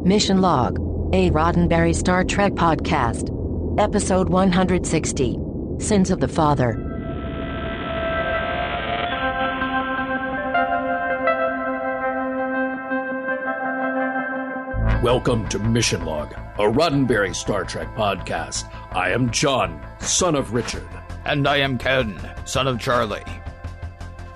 Mission Log, a Roddenberry Star Trek podcast. Episode 160, Sins of the Father. Welcome to Mission Log, a Roddenberry Star Trek podcast. I am John, son of Richard. And I am Ken, son of Charlie.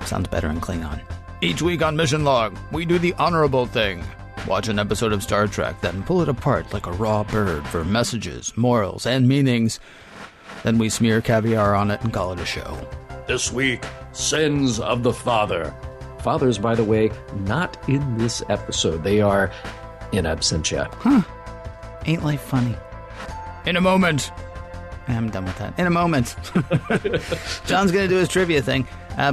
Sounds better in Klingon. Each week on Mission Log, we do the honorable thing. Watch an episode of Star Trek, then pull it apart like a raw bird for messages, morals, and meanings. Then we smear caviar on it and call it a show. This week, Sins of the Father. Fathers, by the way, not in this episode. They are in absentia. Ain't life funny? In a moment. I'm done with that. In a moment. John's going to do his trivia thing.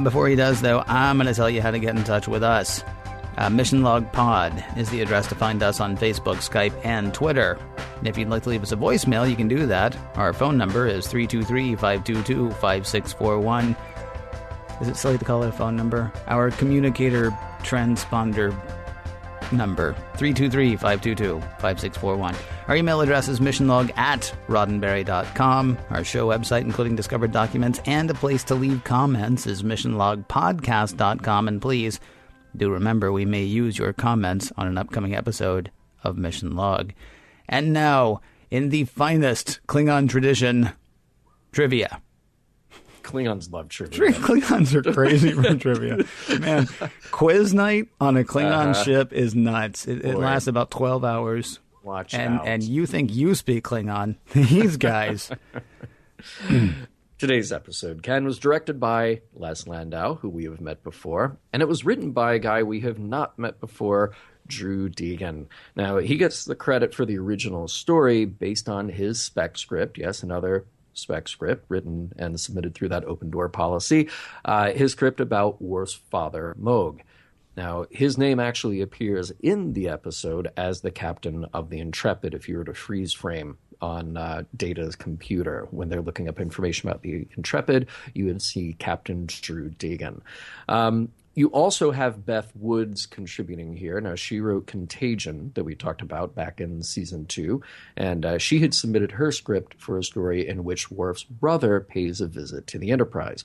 Before he does, though, I'm going to tell you how to get in touch with us. Mission Log Pod is the address to find us on Facebook, Skype, and Twitter. And if you'd like to leave us a voicemail, you can do that. Our phone number is 323-522-5641. Is it silly to call it a phone number? Our communicator transponder number, 323-522-5641. Our email address is missionlog@roddenberry.com. Our show website, including discovered documents and a place to leave comments, is missionlogpodcast.com. And please do remember, we may use your comments on an upcoming episode of Mission Log. And now, in the finest Klingon tradition, trivia. Klingons love trivia. Klingons are crazy for trivia. Man, quiz night on a Klingon ship is nuts. It lasts about 12 hours. Watch out. And you think you speak Klingon. These guys. Today's episode, Ken, was directed by Les Landau, who we have met before, and it was written by a guy we have not met before, Drew Deegan. Now, he gets the credit for the original story based on his spec script. Yes, another spec script written and submitted through that open door policy. His script about Worf's father, Mogh. Now, his name actually appears in the episode as the captain of the Intrepid if you were to freeze frame on Data's computer. When they're looking up information about the Intrepid, you would see Captain Drew Deegan. You also have Beth Woods contributing here. Now, she wrote Contagion that we talked about back in season 2, and she had submitted her script for a story in which Worf's brother pays a visit to the Enterprise.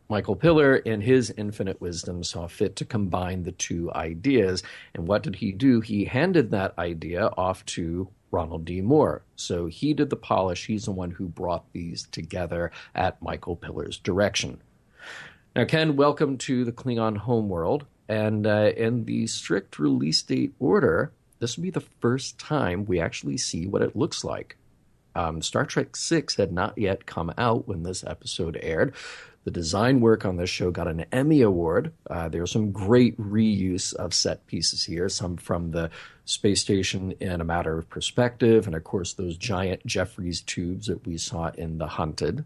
Michael Piller, in his infinite wisdom, saw fit to combine the two ideas. And what did he do? He handed that idea off to Ronald D. Moore. So he did the polish. He's the one who brought these together at Michael Piller's direction. Now, Ken, welcome to the Klingon homeworld. And in the strict release date order, this will be the first time we actually see what it looks like. Star Trek VI had not yet come out when this episode aired. The design work on this show got an Emmy Award. There was some great reuse of set pieces here, some from the space station in A Matter of Perspective, and of course those giant Jeffries tubes that we saw in The Hunted.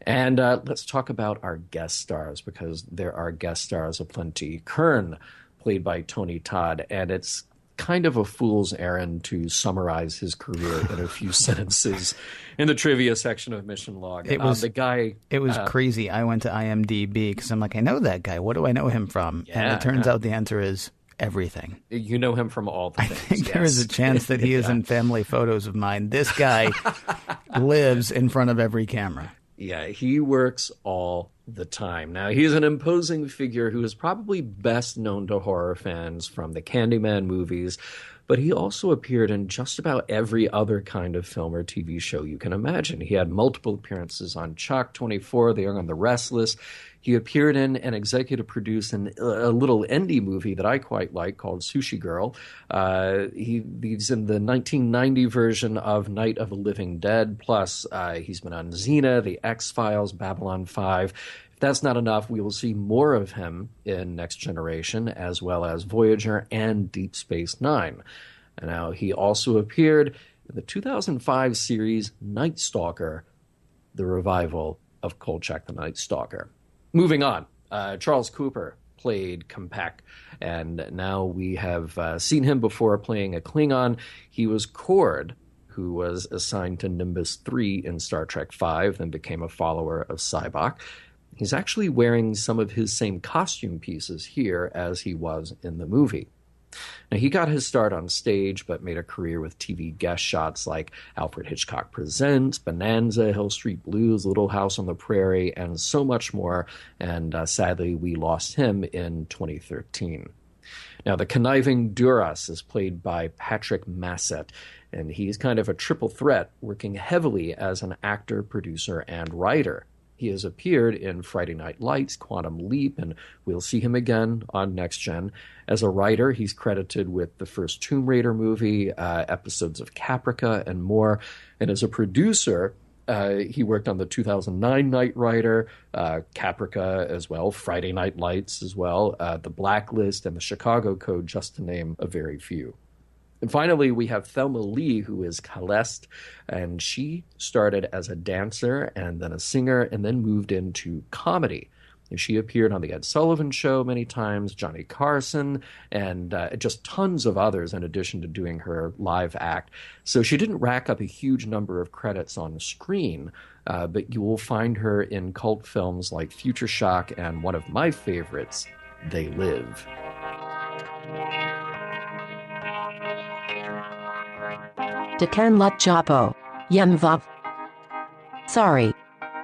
And let's talk about our guest stars, because there are guest stars aplenty. Kurn, played by Tony Todd, and it's kind of a fool's errand to summarize his career in a few sentences in the trivia section of Mission Log. It was crazy. I went to IMDb because I'm like, I know that guy. What do I know him from? Yeah, and it turns out the answer is everything. You know him from all the things. I think there is a chance that he is in family photos of mine. This guy lives in front of every camera. Yeah, he works all the time. Now, he's an imposing figure who is probably best known to horror fans from the Candyman movies, but he also appeared in just about every other kind of film or TV show you can imagine. He had multiple appearances on Chalk 24, The Young and the Restless. He appeared in and executive produced a little indie movie that I quite like called Sushi Girl. He's in the 1990 version of Night of the Living Dead. Plus, he's been on Xena, The X-Files, Babylon 5. If that's not enough, we will see more of him in Next Generation, as well as Voyager and Deep Space Nine. And now he also appeared in the 2005 series Night Stalker, the revival of Kolchak the Night Stalker. Moving on, Charles Cooper played Compaq, and now we have seen him before playing a Klingon. He was Cord, who was assigned to Nimbus 3 in Star Trek V, then became a follower of Sybok. He's actually wearing some of his same costume pieces here as he was in the movie. Now, he got his start on stage, but made a career with TV guest shots like Alfred Hitchcock Presents, Bonanza, Hill Street Blues, Little House on the Prairie, and so much more. And sadly, we lost him in 2013. Now, the conniving Duras is played by Patrick Massett, and he's kind of a triple threat, working heavily as an actor, producer, and writer. He has appeared in Friday Night Lights, Quantum Leap, and we'll see him again on Next Gen. As a writer, he's credited with the first Tomb Raider movie, episodes of Caprica, and more. And as a producer, he worked on the 2009 Knight Rider, Caprica as well, Friday Night Lights as well, The Blacklist, and The Chicago Code, just to name a very few. And finally, we have Thelma Lee, who is Caleste, and she started as a dancer and then a singer and then moved into comedy. And she appeared on The Ed Sullivan Show many times, Johnny Carson, and just tons of others in addition to doing her live act. So she didn't rack up a huge number of credits on the screen, but you will find her in cult films like Future Shock and one of my favorites, They Live. Dekan Lut Chapo. Yemvav. Sorry.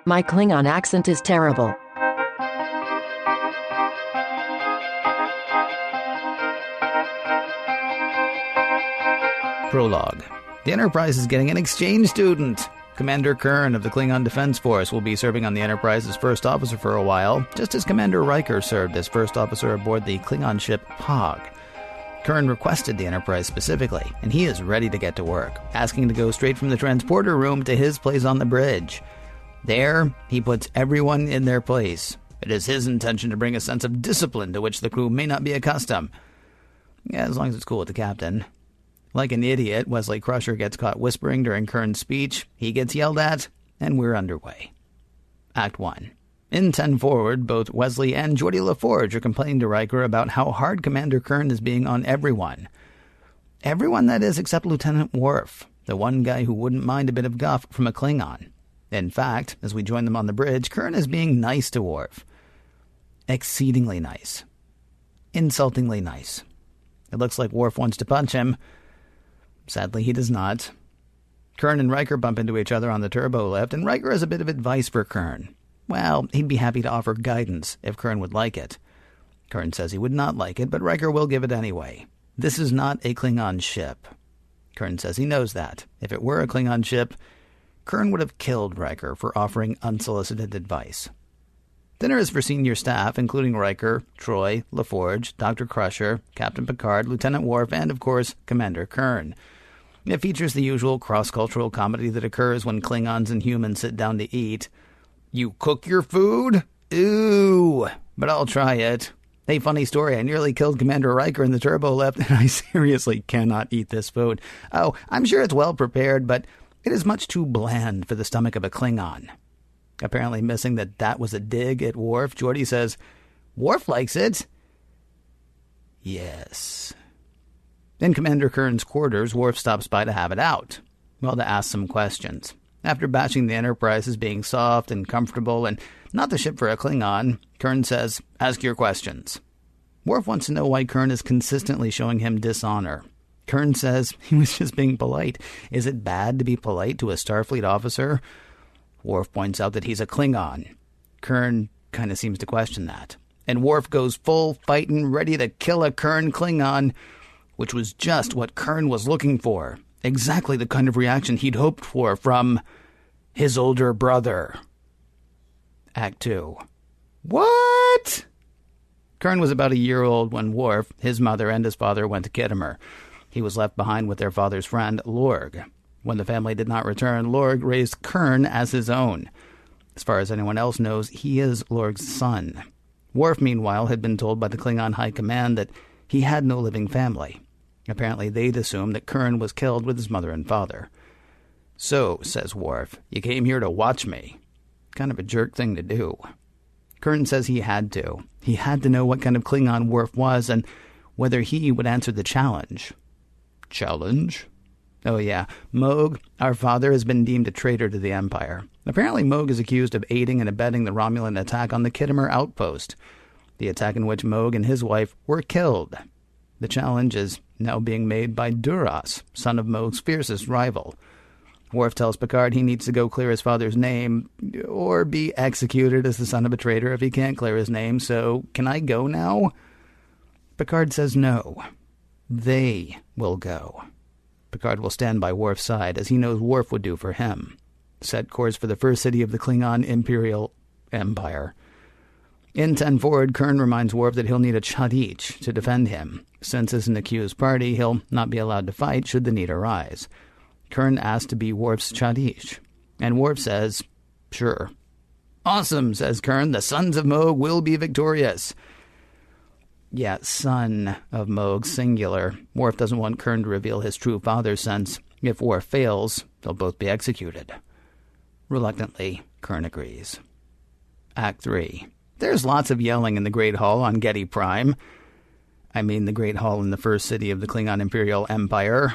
My Klingon accent is terrible. Prologue. The Enterprise is getting an exchange student. Commander Kurn of the Klingon Defense Force will be serving on the Enterprise as first officer for a while, just as Commander Riker served as first officer aboard the Klingon ship Mogh. Kurn requested the Enterprise specifically, and he is ready to get to work, asking to go straight from the transporter room to his place on the bridge. There, he puts everyone in their place. It is his intention to bring a sense of discipline to which the crew may not be accustomed. Yeah, as long as it's cool with the captain. Like an idiot, Wesley Crusher gets caught whispering during Kurn's speech, he gets yelled at, and we're underway. Act 1. In 10 Forward, both Wesley and Geordi LaForge are complaining to Riker about how hard Commander Kurn is being on everyone. Everyone, that is, except Lieutenant Worf, the one guy who wouldn't mind a bit of guff from a Klingon. In fact, as we join them on the bridge, Kurn is being nice to Worf. Exceedingly nice. Insultingly nice. It looks like Worf wants to punch him. Sadly, he does not. Kurn and Riker bump into each other on the turbo lift, and Riker has a bit of advice for Kurn. Well, he'd be happy to offer guidance if Kurn would like it. Kurn says he would not like it, but Riker will give it anyway. This is not a Klingon ship. Kurn says he knows that. If it were a Klingon ship, Kurn would have killed Riker for offering unsolicited advice. Dinner is for senior staff, including Riker, Troy, LaForge, Dr. Crusher, Captain Picard, Lieutenant Worf, and, of course, Commander Kurn. It features the usual cross-cultural comedy that occurs when Klingons and humans sit down to eat. You cook your food? Ooh, but I'll try it. Hey, funny story, I nearly killed Commander Riker in the turbo lift, and I seriously cannot eat this food. Oh, I'm sure it's well prepared, but it is much too bland for the stomach of a Klingon. Apparently missing that was a dig at Worf, Geordi says, Worf likes it. Yes. In Commander Kurn's quarters, Worf stops by to have it out. Well, to ask some questions. After bashing the Enterprise as being soft and comfortable and not the ship for a Klingon, Kurn says, ask your questions. Worf wants to know why Kurn is consistently showing him dishonor. Kurn says he was just being polite. Is it bad to be polite to a Starfleet officer? Worf points out that he's a Klingon. Kurn kind of seems to question that. And Worf goes full fightin', ready to kill a Kurn Klingon, which was just what Kurn was looking for. Exactly the kind of reaction he'd hoped for from his older brother. Act 2. What? Kurn was about a year old when Worf, his mother, and his father went to Khitomer. He was left behind with their father's friend, Lorg. When the family did not return, Lorg raised Kurn as his own. As far as anyone else knows, he is Lorg's son. Worf, meanwhile, had been told by the Klingon High Command that he had no living family. Apparently, they'd assumed that Kurn was killed with his mother and father. So, says Worf, you came here to watch me. Kind of a jerk thing to do. Kurn says he had to. He had to know what kind of Klingon Worf was and whether he would answer the challenge. Challenge? Oh yeah, Mogh, our father, has been deemed a traitor to the Empire. Apparently Mogh is accused of aiding and abetting the Romulan attack on the Khitomer outpost, the attack in which Mogh and his wife were killed. The challenge is now being made by Duras, son of Mogh's fiercest rival. Worf tells Picard he needs to go clear his father's name, or be executed as the son of a traitor if he can't clear his name, so can I go now? Picard says no. They will go. Picard will stand by Worf's side, as he knows Worf would do for him. Set course for the first city of the Klingon Imperial Empire. In 10 Forward, Kurn reminds Worf that he'll need a Chadich to defend him. Since as an accused party, he'll not be allowed to fight should the need arise. Kurn asks to be Worf's Chadich, and Worf says, sure. Awesome, says Kurn, the sons of Mogh will be victorious. Yeah, son of Mogh, singular. Worf doesn't want Kurn to reveal his true father, since if Worf fails, they'll both be executed. Reluctantly, Kurn agrees. Act 3. There's lots of yelling in the Great Hall on Getty Prime. I mean the Great Hall in the first city of the Klingon Imperial Empire.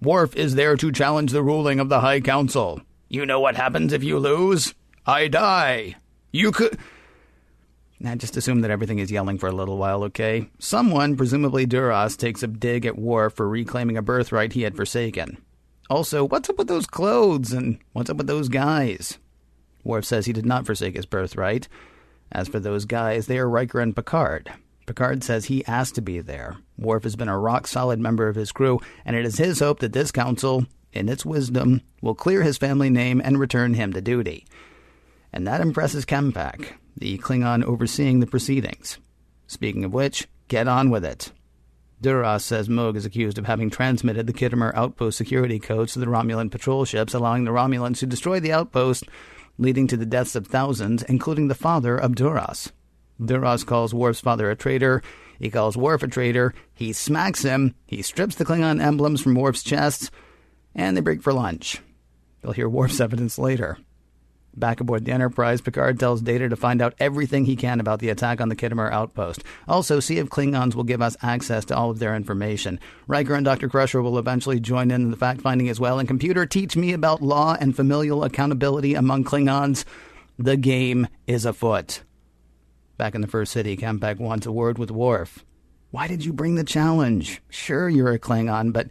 Worf is there to challenge the ruling of the High Council. You know what happens if you lose? I die. You could... Now, just assume that everything is yelling for a little while, okay? Someone, presumably Duras, takes a dig at Worf for reclaiming a birthright he had forsaken. Also, what's up with those clothes, and what's up with those guys? Worf says he did not forsake his birthright. As for those guys, they are Riker and Picard. Picard says he asked to be there. Worf has been a rock-solid member of his crew, and it is his hope that this council, in its wisdom, will clear his family name and return him to duty. And that impresses Kempak, the Klingon overseeing the proceedings. Speaking of which, get on with it. Duras says Mogh is accused of having transmitted the Khitomer outpost security codes to the Romulan patrol ships, allowing the Romulans to destroy the outpost, leading to the deaths of thousands, including the father of Duras. Duras calls Worf's father a traitor. He calls Worf a traitor. He smacks him. He strips the Klingon emblems from Worf's chest, and they break for lunch. They'll hear Worf's evidence later. Back aboard the Enterprise, Picard tells Data to find out everything he can about the attack on the Khitomer outpost. Also, see if Klingons will give us access to all of their information. Riker and Dr. Crusher will eventually join in the fact-finding as well. And computer, teach me about law and familial accountability among Klingons. The game is afoot. Back in the first city, Kempak wants a word with Worf. Why did you bring the challenge? Sure, you're a Klingon, but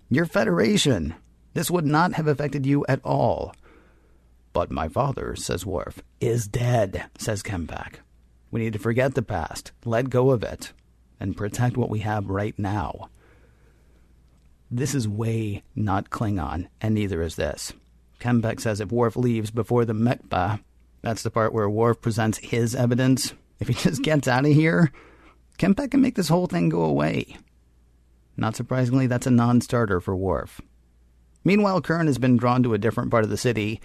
you're Federation. This would not have affected you at all. But my father, says Worf, is dead, says Kempak. We need to forget the past, let go of it, and protect what we have right now. This is way not Klingon, and neither is this. Kempak says if Worf leaves before the Mekba, that's the part where Worf presents his evidence, if he just gets out of here, Kempak can make this whole thing go away. Not surprisingly, that's a non-starter for Worf. Meanwhile, Kurn has been drawn to a different part of the city.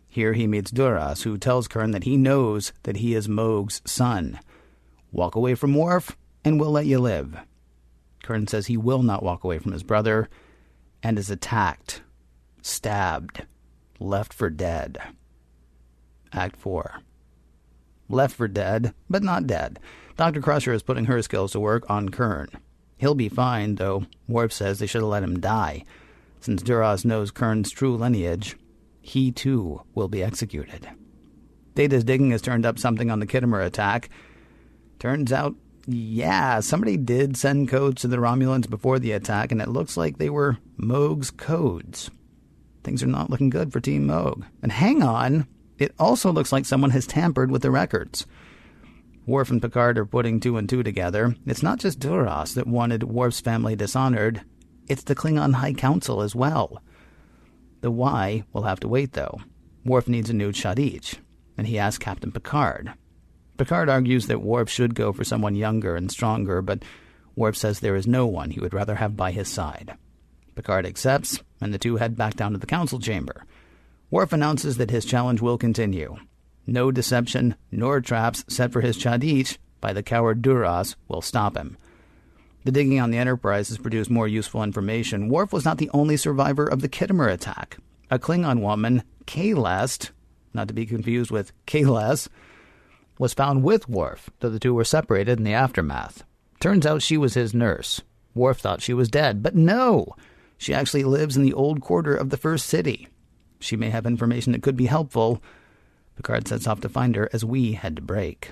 Here he meets Duras, who tells Kurn that he knows that he is Mogh's son. Walk away from Worf, and we'll let you live. Kurn says he will not walk away from his brother, and is attacked, stabbed, left for dead. Act 4. Left for dead, but not dead. Dr. Crusher is putting her skills to work on Kurn. He'll be fine, though Worf says they should have let him die. Since Duras knows Kurn's true lineage, he too will be executed. Data's digging has turned up something on the Khitomer attack. Turns out, yeah, somebody did send codes to the Romulans before the attack, and it looks like they were Mogh's codes. Things are not looking good for Team Mogh. And hang on, it also looks like someone has tampered with the records. Worf and Picard are putting 2 and 2 together. It's not just Duras that wanted Worf's family dishonored. It's the Klingon High Council as well. The why will have to wait, though. Worf needs a new Chadich, and he asks Captain Picard. Picard argues that Worf should go for someone younger and stronger, but Worf says there is no one he would rather have by his side. Picard accepts, and the two head back down to the council chamber. Worf announces that his challenge will continue. No deception nor traps set for his Chadich by the coward Duras will stop him. The digging on the Enterprise has produced more useful information. Worf was not the only survivor of the Khitomer attack. A Klingon woman, Kahlest, not to be confused with Kahless, was found with Worf, though the two were separated in the aftermath. Turns out she was his nurse. Worf thought she was dead, but no! She actually lives in the old quarter of the first city. She may have information that could be helpful. Picard sets off to find her as we head to break.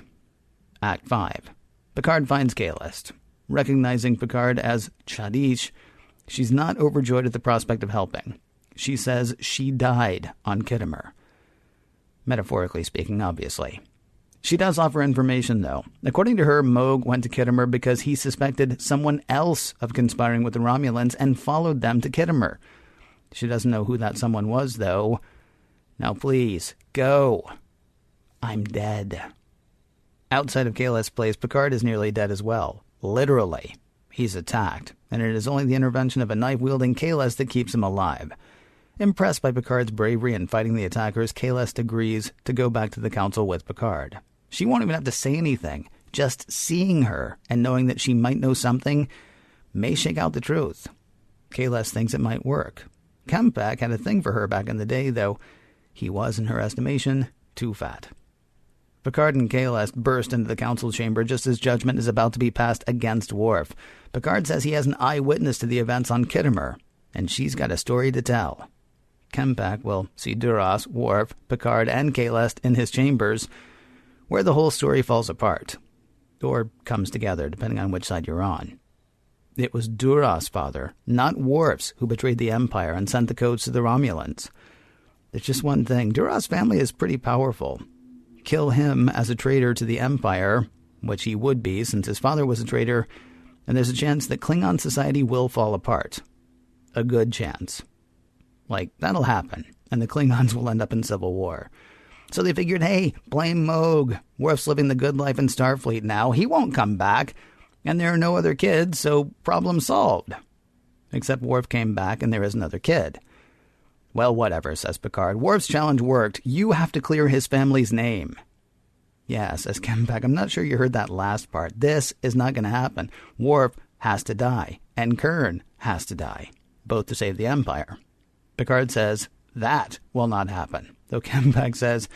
Act 5. Picard finds Kahlest. Recognizing Picard as Chadish, she's not overjoyed at the prospect of helping. She says she died on Khitomer. Metaphorically speaking, obviously. She does offer information, though. According to her, Mogh went to Khitomer because he suspected someone else of conspiring with the Romulans and followed them to Khitomer. She doesn't know who that someone was, though. Now please, go. I'm dead. Outside of Kahless Place, Picard is nearly dead as well. Literally. He's attacked, and it is only the intervention of a knife-wielding Kahless that keeps him alive. Impressed by Picard's bravery in fighting the attackers, Kahless agrees to go back to the Council with Picard. She won't even have to say anything. Just seeing her and knowing that she might know something may shake out the truth. Kahless thinks it might work. Kempak had a thing for her back in the day, though he was, in her estimation, too fat. Picard and Kahless burst into the council chamber just as judgment is about to be passed against Worf. Picard says he has an eyewitness to the events on Khitomer, and she's got a story to tell. Kempak will see Duras, Worf, Picard, and Kahless in his chambers, where the whole story falls apart. Or comes together, depending on which side you're on. It was Duras' father, not Worf's, who betrayed the Empire and sent the codes to the Romulans. There's just one thing. Duras' family is pretty powerful. Kill him as a traitor to the Empire, which he would be since his father was a traitor, and there's a chance that Klingon society will fall apart. A good chance. Like, that'll happen, and the Klingons will end up in civil war. So they figured, hey, blame Mogh. Worf's living the good life in Starfleet now. He won't come back. And there are no other kids, so problem solved. Except Worf came back and there is another kid. Well, whatever, says Picard. Worf's challenge worked. You have to clear his family's name. Yeah, says Kempak. I'm not sure you heard that last part. This is not going to happen. Worf has to die, and Kurn has to die, both to save the Empire. Picard says that will not happen, though Kempak says,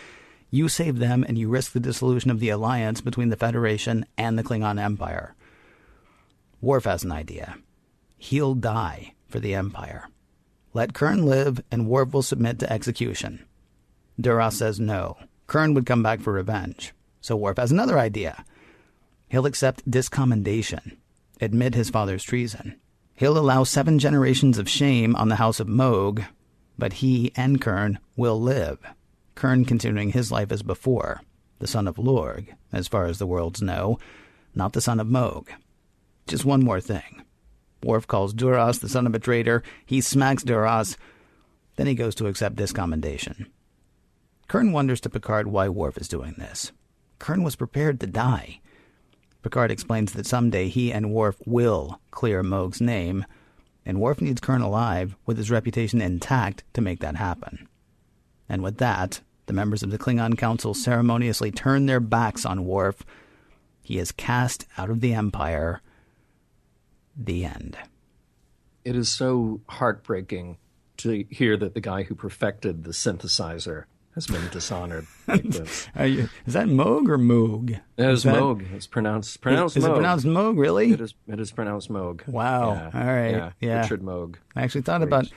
you save them and you risk the dissolution of the alliance between the Federation and the Klingon Empire. Worf has an idea. He'll die for the Empire. Let Kurn live and Worf will submit to execution. Duras says no. Kurn would come back for revenge. So Worf has another idea. He'll accept discommendation, admit his father's treason. He'll allow 7 generations of shame on the House of Mogh, but he and Kurn will live. Kurn continuing his life as before, the son of Lorg, as far as the worlds know, not the son of Mogh. Just one more thing. Worf calls Duras the son of a traitor. He smacks Duras. Then he goes to accept discommendation. Kurn wonders to Picard why Worf is doing this. Kurn was prepared to die. Picard explains that someday he and Worf will clear Mogh's name, and Worf needs Kurn alive with his reputation intact to make that happen. And with that, the members of the Klingon Council ceremoniously turn their backs on Worf. He is cast out of the Empire. The end. It is so heartbreaking to hear that the guy who perfected the synthesizer has been dishonored like this. Is that Mogh or Moog? It is Mogh. It's pronounced Is Mogh. it pronounced Mogh, really? It is pronounced Mogh. Wow. Yeah. All right. Yeah. Richard Mogh. I actually thought about,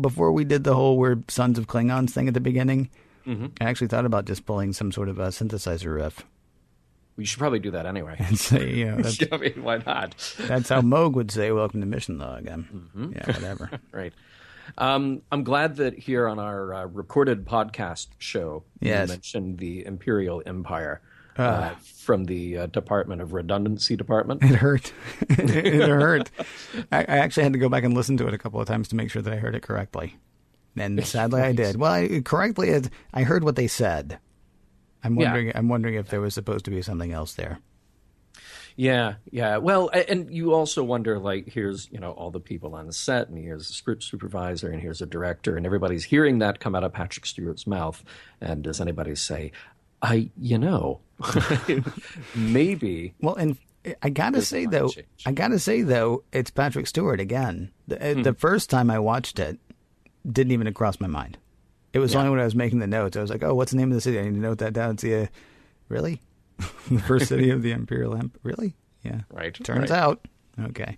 before we did the whole we're Sons of Klingons thing at the beginning, I actually thought about just pulling some sort of a synthesizer riff. We should probably do that anyway. And say, I mean, why not? That's how Mogh would say, welcome to Mission Log. Yeah, whatever. Right. I'm glad that here on our recorded podcast show, you mentioned the Imperial Empire from the Department of Redundancy Department. It hurt. It hurt. I actually had to go back and listen to it a couple of times to make sure that I heard it correctly. And sadly I did. Well, I heard what they said. I'm wondering if there was supposed to be something else there. Yeah. Well, and you also wonder, like, here's, all the people on the set, and here's a script supervisor, and here's a director, and everybody's hearing that come out of Patrick Stewart's mouth. And does anybody say, maybe. Well, and I gotta say though, it's Patrick Stewart again. The first time I watched it, didn't even cross my mind. It was only when I was making the notes. I was like, oh, what's the name of the city? I need to note that down. See, really? The first city of the Imperial Empire? Really? Yeah. Right. Turns out. Okay.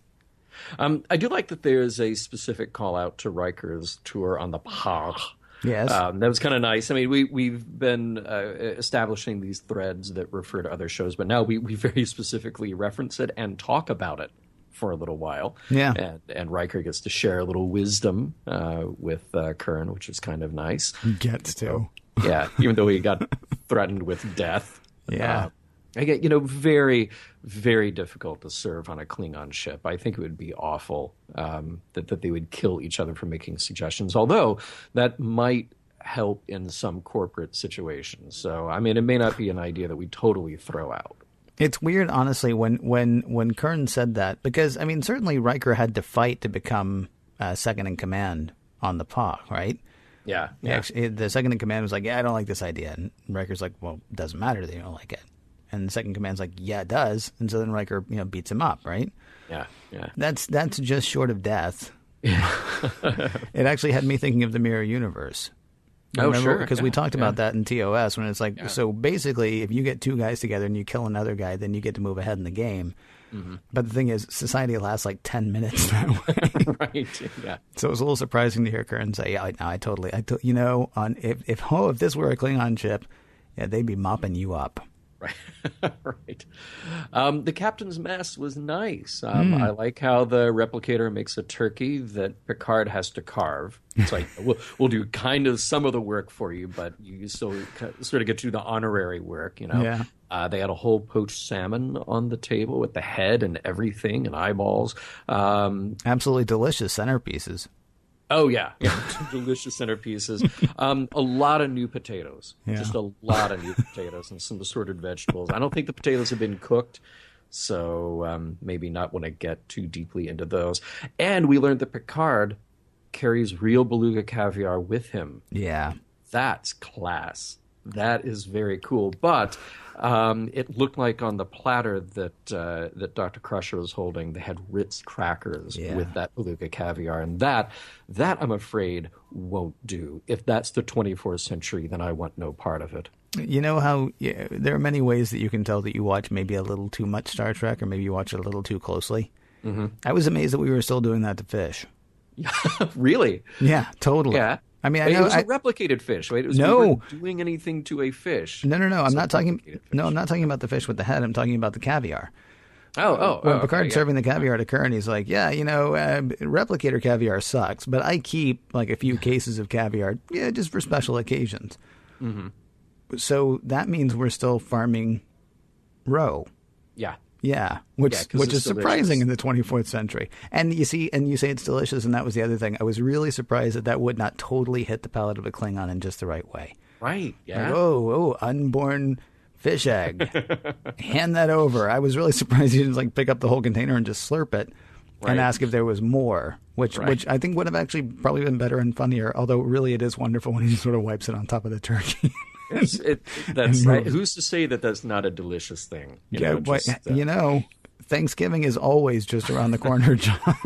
I do like that there's a specific call out to Riker's tour on the Pah. Yes. That was kind of nice. I mean, we've been establishing these threads that refer to other shows, but now we very specifically reference it and talk about it for a little while. Yeah. And Riker gets to share a little wisdom with Kurn, which is kind of nice. Gets to. Yeah, even though he got threatened with death. Yeah. I get, very, very difficult to serve on a Klingon ship. I think it would be awful that they would kill each other for making suggestions, although that might help in some corporate situations. So, I mean, it may not be an idea that we totally throw out. It's weird, honestly, when Kurn said that, because, I mean, certainly Riker had to fight to become second in command on the POC, right? Yeah. Actually, the second in command was like, yeah, I don't like this idea. And Riker's like, well, it doesn't matter that you don't like it. And the second command's like, yeah, it does. And so then Riker, beats him up, right? Yeah. That's just short of death. It actually had me thinking of the Mirror Universe. Remember? Sure. Because we talked about that in TOS when it's like, so basically, if you get two guys together and you kill another guy, then you get to move ahead in the game. Mm-hmm. But the thing is, society lasts like 10 minutes that way. Right, yeah. So it was a little surprising to hear Kurn say, yeah, I totally, if this were a Klingon ship, yeah, they'd be mopping you up. Right. The captain's mess was nice. I like how the replicator makes a turkey that Picard has to carve. It's like, we'll do kind of some of the work for you, but you still sort of get to do the honorary work, Yeah. They had a whole poached salmon on the table with the head and everything and eyeballs. Absolutely delicious centerpieces. Oh, yeah. Delicious centerpieces. A lot of new potatoes. Yeah. Just a lot of new potatoes and some assorted vegetables. I don't think the potatoes have been cooked, so maybe not want to get too deeply into those. And we learned that Picard carries real beluga caviar with him. Yeah. That's class. That is very cool. But it looked like on the platter that Dr. Crusher was holding, they had Ritz crackers with that beluga caviar. And that I'm afraid won't do. If that's the 24th century, then I want no part of it. You know how there are many ways that you can tell that you watch maybe a little too much Star Trek or maybe you watch it a little too closely? Mm-hmm. I was amazed that we were still doing that to fish. Really? Yeah, totally. Yeah. I mean, it was a replicated fish, right? We weren't doing anything to a fish. No. I'm not talking about the fish with the head. I'm talking about the caviar. When Picard's serving the caviar to Kurn, he's like, replicator caviar sucks, but I keep like a few cases of caviar, just for special occasions. Mm-hmm. So that means we're still farming roe. Yeah. Yeah, which is surprising in the 24th century. And you say it's delicious, and that was the other thing. I was really surprised that would not totally hit the palate of a Klingon in just the right way. Right, yeah. Like, unborn fish egg. Hand that over. I was really surprised he didn't pick up the whole container and just slurp it and ask if there was more, which I think would have actually probably been better and funnier, although really it is wonderful when he sort of wipes it on top of the turkey. That's right. Who's to say that that's not a delicious thing? Thanksgiving is always just around the corner, John.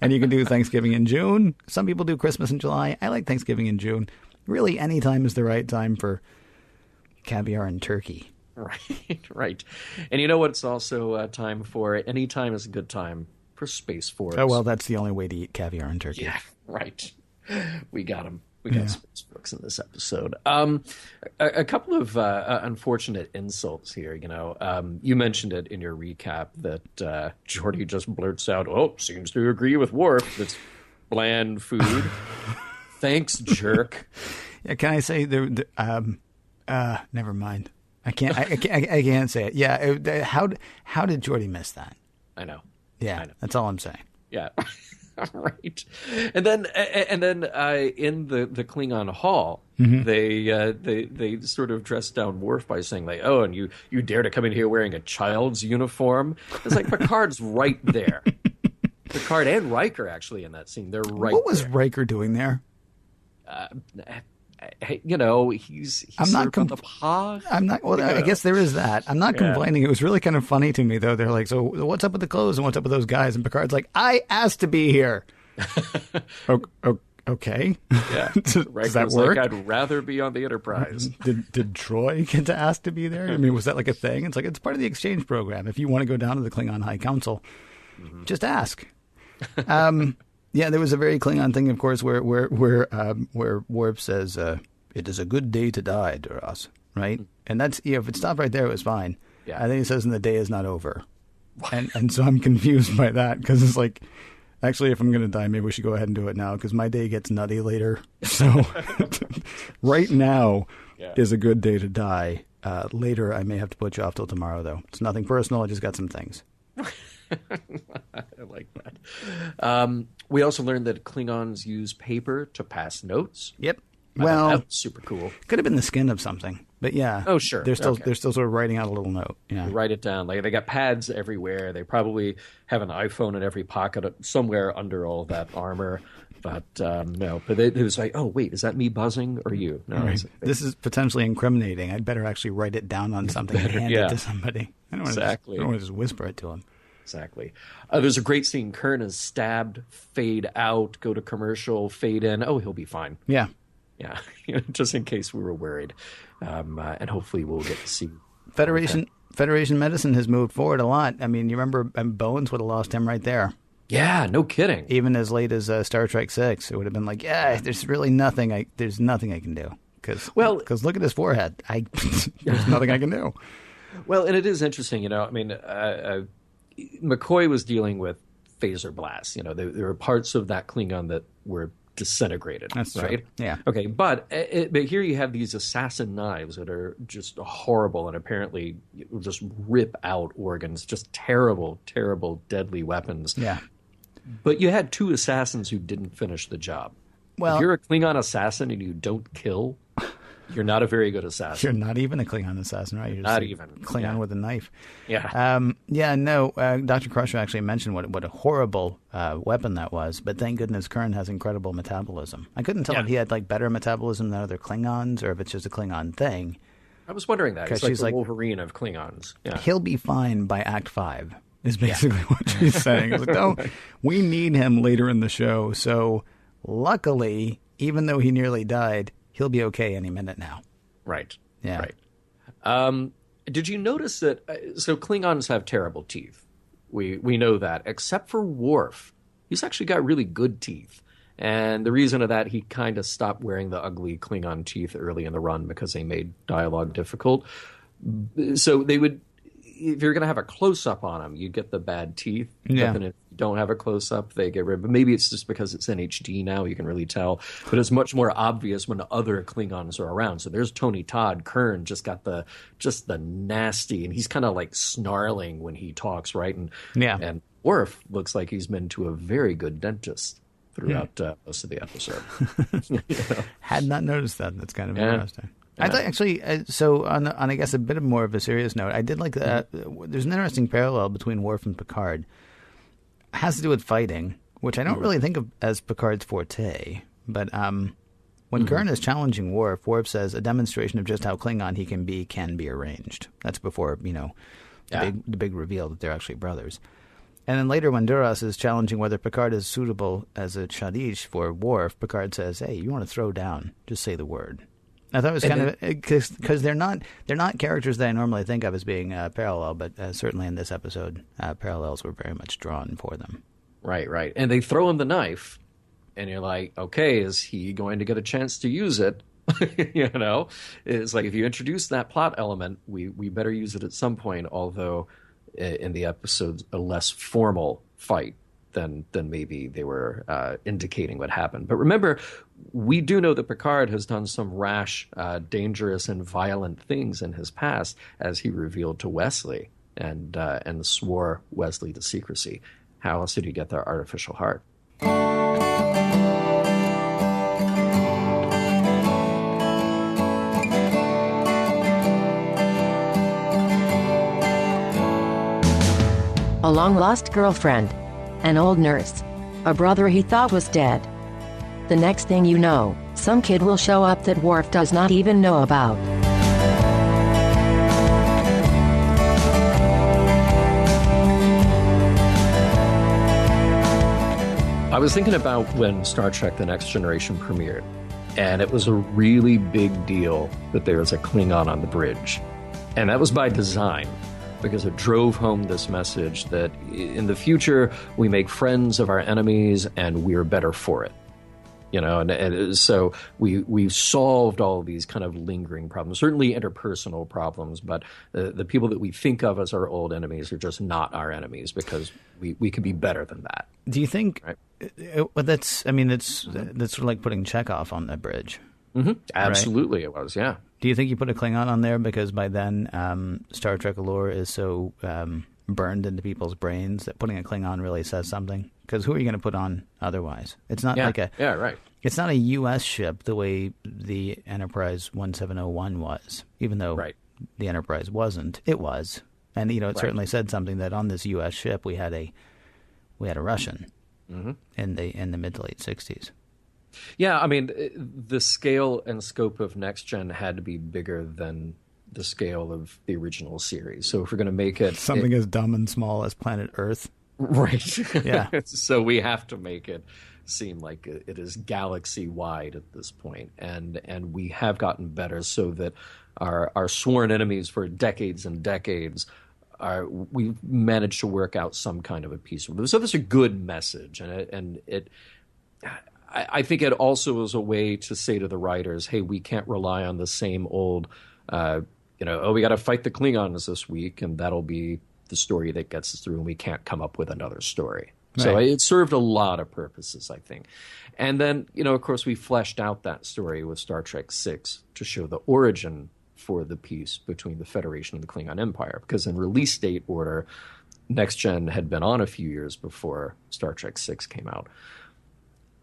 And you can do Thanksgiving in June. Some people do Christmas in July. I like Thanksgiving in June. Really, any time is the right time for caviar and turkey. Right. And you know what it's also time for? Any time is a good time for Space Force. Oh, well, that's the only way to eat caviar and turkey. Yeah, right. We got them. We got Space Books in this episode. A couple of unfortunate insults here. You mentioned it in your recap that Geordi just blurts out, "Oh, seems to agree with Worf. That's bland food." Thanks, jerk. Yeah, can I say never mind. I can't say it. Yeah, how did Geordi miss that? I know. Yeah, that's all I'm saying. Yeah. Right, and then in the Klingon hall, they sort of dressed down Worf by saying like, "Oh, and you dare to come in here wearing a child's uniform?" It's like Picard's right there. Picard and Riker actually in that scene. They're right. What was Riker doing there? He's I'm not on the pod. I'm not. Well, I guess there is that. I'm not complaining. It was really kind of funny to me, though. They're like, "So what's up with the clothes and what's up with those guys?" And Picard's like, "I asked to be here." Okay. Yeah. Does that work? Like, I'd rather be on the Enterprise. Did Troy get to ask to be there? I mean, was that like a thing? It's like it's part of the exchange program. If you want to go down to the Klingon High Council, just ask. Yeah, there was a very Klingon thing, of course, where Worf says, "It is a good day to die, Duras," right? And that's, if it stopped right there, it was fine. Yeah. I think it says, "And the day is not over," and so I'm confused by that, because it's like, actually, if I'm going to die, maybe we should go ahead and do it now, because my day gets nutty later. So right now is a good day to die. Later, I may have to put you off till tomorrow, though. It's nothing personal. I just got some things. I like that. We also learned that Klingons use paper to pass notes. Yep. Well, that was super cool. Could have been the skin of something, but yeah. Oh, sure. They're still sort of writing out a little note. Yeah. You write it down. Like, they got pads everywhere. They probably have an iPhone in every pocket somewhere under all that armor. But no. But it was like, oh wait, is that me buzzing or you? No. Right. This is potentially incriminating. I'd better actually write it down on something and hand it to somebody. I don't want to just whisper it to him. Exactly. There's a great scene. Kurn is stabbed, fade out, go to commercial, fade in. Oh, he'll be fine. Yeah. Yeah. Just in case we were worried. And hopefully we'll get to see. Federation medicine has moved forward a lot. I mean, you remember Bones would have lost him right there. Yeah, no kidding. Even as late as Star Trek 6, it would have been like, yeah, there's really nothing. There's nothing I can do. Because look at his forehead. There's nothing I can do. Well, and it is interesting, I mean, McCoy was dealing with phaser blasts. There were parts of that Klingon that were disintegrated. That's right. True. Yeah. Okay, but here you have these assassin knives that are just horrible and apparently just rip out organs. Just terrible, terrible, deadly weapons. Yeah. But you had two assassins who didn't finish the job. Well, if you're a Klingon assassin and you don't kill, you're not a very good assassin. You're not even a Klingon assassin, right? You're not just even Klingon with a knife. Yeah. Dr. Crusher actually mentioned what a horrible weapon that was. But thank goodness Kurn has incredible metabolism. I couldn't tell if he had better metabolism than other Klingons or if it's just a Klingon thing. I was wondering that. He's like the Wolverine of Klingons. Yeah. He'll be fine by Act 5. Is basically what she's saying. It's like, no, we need him later in the show. So luckily, even though he nearly died, he'll be okay any minute now. Right. Yeah. Right. Did you notice that? So Klingons have terrible teeth. We know that, except for Worf. He's actually got really good teeth. And the reason of that, he kind of stopped wearing the ugly Klingon teeth early in the run because they made dialogue difficult. So they would. If you're going to have a close-up on them, you get the bad teeth. Yeah. But then if you don't have a close-up, they get rid of it. But maybe it's just because it's in HD now, you can really tell. But it's much more obvious when other Klingons are around. So there's Tony Todd. Kurn just got the nasty, and he's kind of like snarling when he talks, right? And Worf looks like he's been to a very good dentist throughout most of the episode. Had not noticed that. That's kind of interesting. I thought actually, so on I guess a bit of more of a serious note, I did like that. There's an interesting parallel between Worf and Picard. It has to do with fighting, which I don't really think of as Picard's forte. But when Kurn is challenging Worf, Worf says a demonstration of just how Klingon he can be arranged. That's before the big reveal that they're actually brothers. And then later, when Duras is challenging whether Picard is suitable as a Shadish for Worf, Picard says, "Hey, you want to throw down? Just say the word." I thought it was kind of because they're not characters that I normally think of as being parallel, but certainly in this episode, parallels were very much drawn for them. Right. And they throw him the knife, and you're like, okay, is he going to get a chance to use it? It's like if you introduce that plot element, we better use it at some point. Although in the episode's a less formal fight than maybe they were indicating what happened. But remember, we do know that Picard has done some rash, dangerous, and violent things in his past, as he revealed to Wesley and swore Wesley to secrecy. How else did he get their artificial heart? A long-lost girlfriend, an old nurse, a brother he thought was dead. The next thing you know, some kid will show up that Worf does not even know about. I was thinking about when Star Trek The Next Generation premiered, and it was a really big deal that there was a Klingon on the bridge. And that was by design. because it drove home this message that in the future we make friends of our enemies and we're better for it. You know, and so we've solved all of these kind of lingering problems, certainly interpersonal problems, but the people that we think of as our old enemies are just not our enemies because we could be better than that. Do you think right? that's sort of like putting Chekhov on the bridge? Mm-hmm. Absolutely, right? It was, yeah. Do you think you put a Klingon on there because by then Star Trek lore is so burned into people's brains that putting a Klingon really says something? Because who are you going to put on otherwise? It's not like right. It's not a U.S. ship the way the Enterprise 1701 was, even though the Enterprise wasn't. It was, and it certainly said something that on this U.S. ship we had a Russian in the mid to late 60s. Yeah, I mean, the scale and scope of Next Gen had to be bigger than the scale of the original series. So if we're going to make it something as dumb and small as planet Earth. Right. Yeah. So we have to make it seem like it is galaxy wide at this point. And we have gotten better so that our sworn enemies for decades and decades we've managed to work out some kind of a peace with them. So that's a good message. I think it also is a way to say to the writers, hey, we can't rely on the same old, we got to fight the Klingons this week, and that'll be the story that gets us through, and we can't come up with another story. Right. So it served a lot of purposes, I think. And then, of course, we fleshed out that story with Star Trek VI to show the origin for the peace between the Federation and the Klingon Empire, because in release date order, Next Gen had been on a few years before Star Trek VI came out.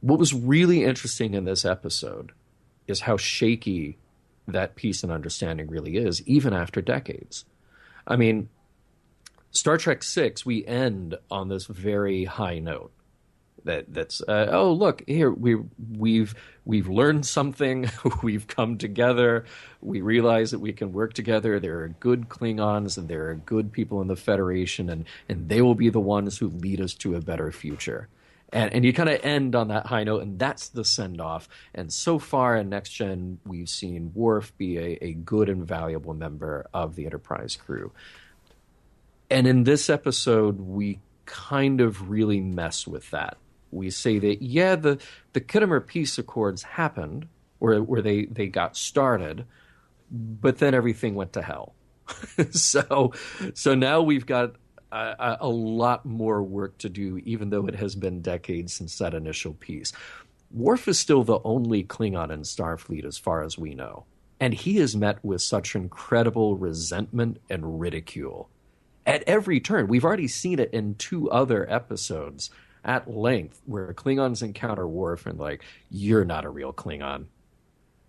What was really interesting in this episode is how shaky that peace and understanding really is, even after decades. I mean, Star Trek VI, we end on this very high note. That's look here, we've learned something. We've come together. We realize that we can work together. There are good Klingons and there are good people in the Federation, and they will be the ones who lead us to a better future. And you kind of end on that high note, and that's the send-off. And so far in Next Gen, we've seen Worf be a good and valuable member of the Enterprise crew. And in this episode, we kind of really mess with that. We say that, the Khitomer Peace Accords happened, where they got started, but then everything went to hell. So now we've got a lot more work to do, even though it has been decades since that initial peace. Worf is still the only Klingon in Starfleet as far as we know. And he is met with such incredible resentment and ridicule. At every turn, we've already seen it in 2 other episodes at length, where Klingons encounter Worf and you're not a real Klingon.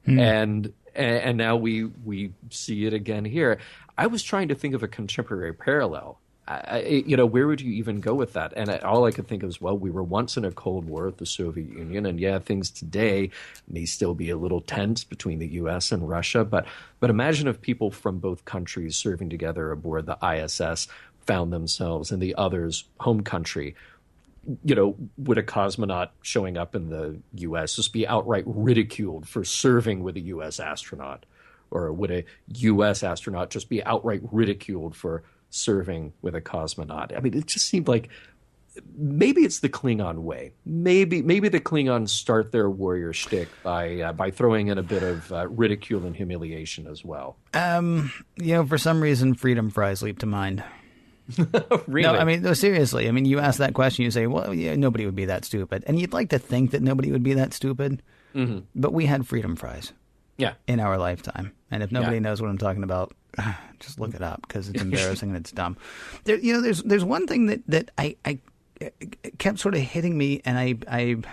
And now we see it again here. I was trying to think of a contemporary parallel. Where would you even go with that? And all I could think of is, well, we were once in a Cold War with the Soviet Union, and things today may still be a little tense between the U.S. and Russia, but imagine if people from both countries serving together aboard the ISS found themselves in the other's home country. Would a cosmonaut showing up in the U.S. just be outright ridiculed for serving with a U.S. astronaut? Or would a U.S. astronaut just be outright ridiculed for serving with a cosmonaut? I mean, it just seemed like maybe it's the Klingon way. Maybe the Klingons start their warrior shtick by throwing in a bit of ridicule and humiliation as well. For some reason, freedom fries leap to mind. Really? No, I mean, no, seriously. I mean, you ask that question, you say, well, nobody would be that stupid. And you'd like to think that nobody would be that stupid. Mm-hmm. But we had freedom fries. Yeah. In our lifetime. And if nobody knows what I'm talking about, just look it up, because it's embarrassing and it's dumb. There's one thing that I kept sort of hitting me, and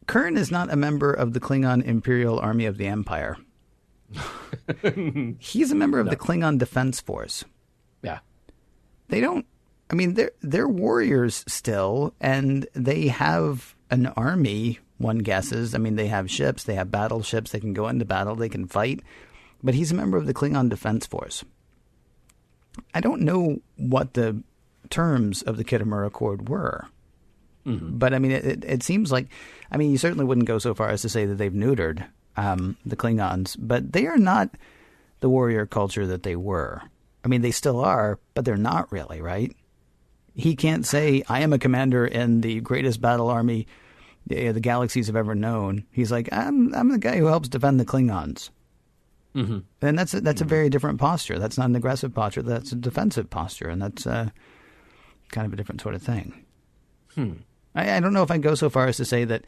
Kurn is not a member of the Klingon Imperial Army of the Empire. He's a member of the Klingon Defense Force. Yeah. They don't, I mean, they're warriors still, and they have an army, one guesses. I mean, they have ships, they have battleships, they can go into battle, they can fight. But he's a member of the Klingon Defense Force. I don't know what the terms of the Khitomer Accord were. Mm-hmm. But, I mean, it seems like, I mean, you certainly wouldn't go so far as to say that they've neutered the Klingons, but they are not the warrior culture that they were. I mean, they still are, but they're not really, right? He can't say, I am a commander in the greatest battle army the galaxies have ever known. He's like, I'm the guy who helps defend the Klingons. Mm-hmm. And that's a very different posture. That's not an aggressive posture. That's a defensive posture. And that's kind of a different sort of thing. I don't know if I'd go so far as to say that,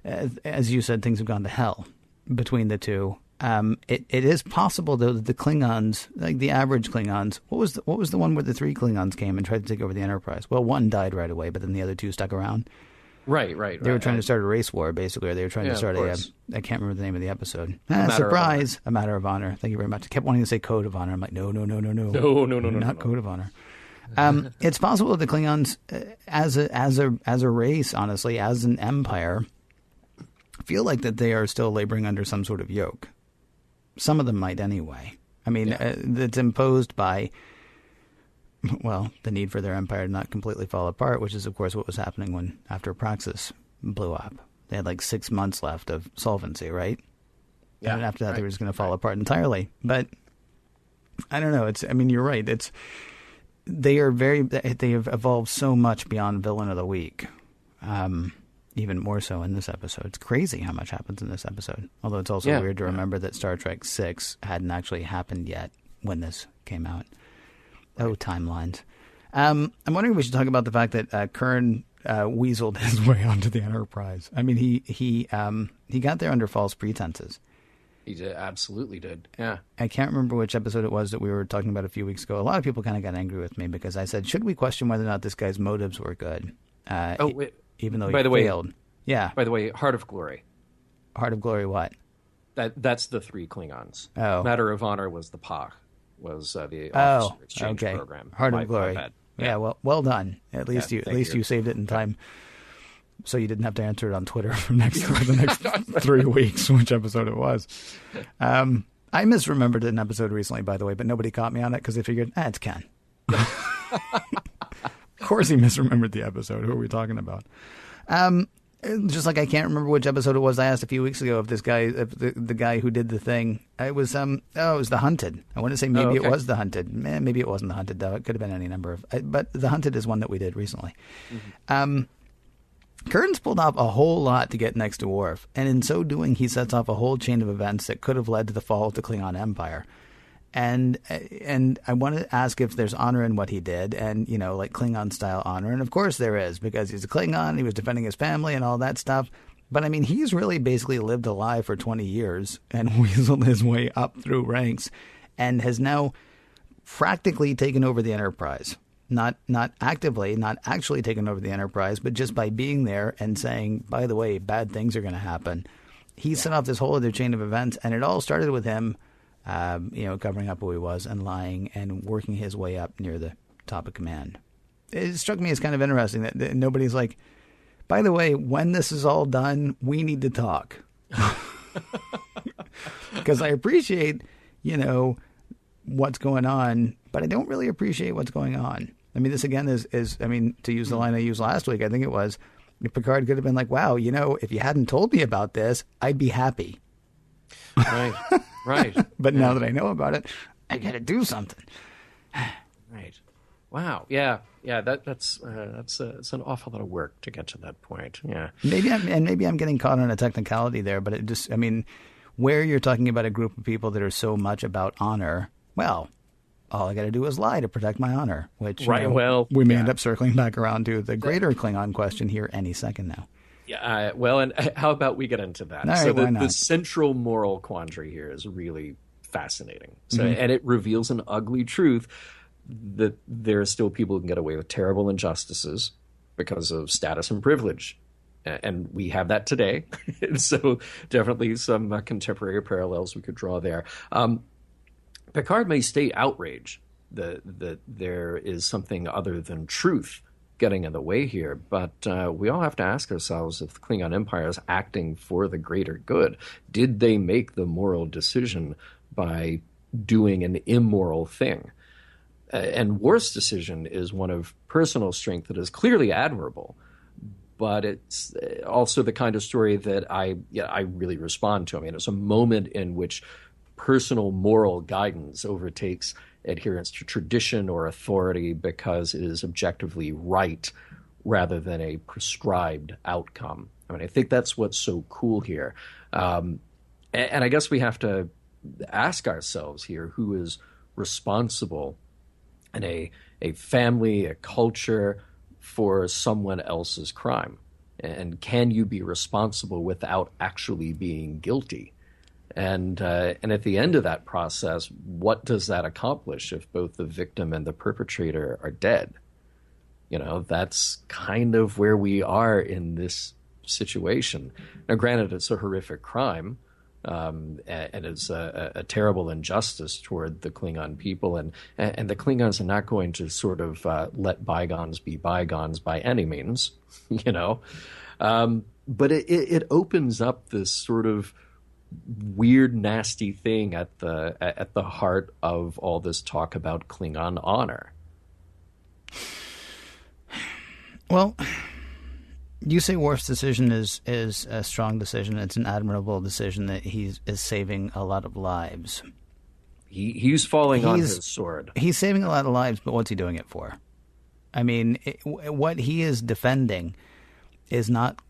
as you said, things have gone to hell between the two. It is possible, though, that the Klingons, like the average Klingons, what was the one where the 3 Klingons came and tried to take over the Enterprise? Well, one died right away, but then the other 2 stuck around. Right. They were trying to start a race war, basically. Or they were trying to start I can't remember the name of the episode. Surprise! A Matter of Honor. Thank you very much. I kept wanting to say Code of Honor. I'm like, no. Not Code of Honor. It's possible that the Klingons, as a race, honestly, as an empire, feel like that they are still laboring under some sort of yoke. Some of them might anyway. I mean, that's imposed by, well, the need for their empire to not completely fall apart, which is, of course, what was happening after Praxis blew up. They had like 6 months left of solvency, right? Yeah. And after that, they were just going to fall apart entirely. But I don't know. You're right. They have evolved so much beyond villain of the week. Even more so in this episode. It's crazy how much happens in this episode. Although it's also weird to remember that Star Trek 6 hadn't actually happened yet when this came out. Right. Oh, timelines. I'm wondering if we should talk about the fact that Kurn weaseled his way onto the Enterprise. I mean, he got there under false pretenses. He absolutely did. Yeah. I can't remember which episode it was that we were talking about a few weeks ago. A lot of people kind of got angry with me because I said, should we question whether or not this guy's motives were good? Even though he failed. Yeah. By the way, Heart of Glory. Heart of Glory what? That's the 3 Klingons. Oh. Matter of Honor was the POC, was the officer exchange program. Heart of Glory. Yeah, well done. At least you saved it in time. So you didn't have to answer it on Twitter for the next 3 weeks, which episode it was. I misremembered an episode recently, by the way, but nobody caught me on it because they figured, it's Ken. Of course he misremembered the episode. Who are we talking about? Just like I can't remember which episode it was I asked a few weeks ago if this guy, if the guy who did the thing, it was The Hunted. I want to say maybe it was The Hunted. Maybe it wasn't The Hunted, though. It could have been any number of, but The Hunted is one that we did recently. Mm-hmm. Kurn's pulled off a whole lot to get next to Worf, and in so doing, he sets off a whole chain of events that could have led to the fall of the Klingon Empire. And I want to ask if there's honor in what he did, and, like Klingon-style honor. And, of course, there is, because he's a Klingon, he was defending his family and all that stuff. But, I mean, he's really basically lived a lie for 20 years and weaseled his way up through ranks and has now practically taken over the Enterprise. Not actively, not actually taken over the Enterprise, but just by being there and saying, by the way, bad things are going to happen. He set off this whole other chain of events, and it all started with him covering up who he was and lying and working his way up near the top of command. It struck me as kind of interesting that nobody's like, by the way, when this is all done, we need to talk. Because I appreciate, what's going on, but I don't really appreciate what's going on. I mean, this again is to use the line I used last week, I think it was, Picard could have been like, wow, if you hadn't told me about this, I'd be happy. Right. But now that I know about it, I got to do something. Right. Wow. Yeah. That's it's an awful lot of work to get to that point. Yeah. Maybe I'm getting caught on a technicality there, but it just, where you're talking about a group of people that are so much about honor, well, all I got to do is lie to protect my honor, which we may end up circling back around to the greater Klingon question here any second now. Yeah, and how about we get into that? Right, so the central moral quandary here is really fascinating. So, and it reveals an ugly truth that there are still people who can get away with terrible injustices because of status and privilege. And we have that today. So definitely some contemporary parallels we could draw there. Picard may state outrage that there is something other than truth getting in the way here, but we all have to ask ourselves if the Klingon Empire is acting for the greater good. Did they make the moral decision by doing an immoral thing? And Worf's decision is one of personal strength that is clearly admirable, but it's also the kind of story that I really respond to. I mean, it's a moment in which personal moral guidance overtakes adherence to tradition or authority because it is objectively right rather than a prescribed outcome. I mean, I think that's what's so cool here. And I guess we have to ask ourselves here, who is responsible in a family, a culture, for someone else's crime? And can you be responsible without actually being guilty? And at the end of that process, what does that accomplish if both the victim and the perpetrator are dead? You know, that's kind of where we are in this situation. Now, granted, it's a horrific crime, and it's a terrible injustice toward the Klingon people, and the Klingons are not going to sort of let bygones be bygones by any means, you know. But it opens up this sort of weird, nasty thing at the heart of all this talk about Klingon honor. Well, you say Worf's decision is a strong decision. It's an admirable decision that he is saving a lot of lives. He's falling on his sword. He's saving a lot of lives, but what's he doing it for? I mean, what he is defending is not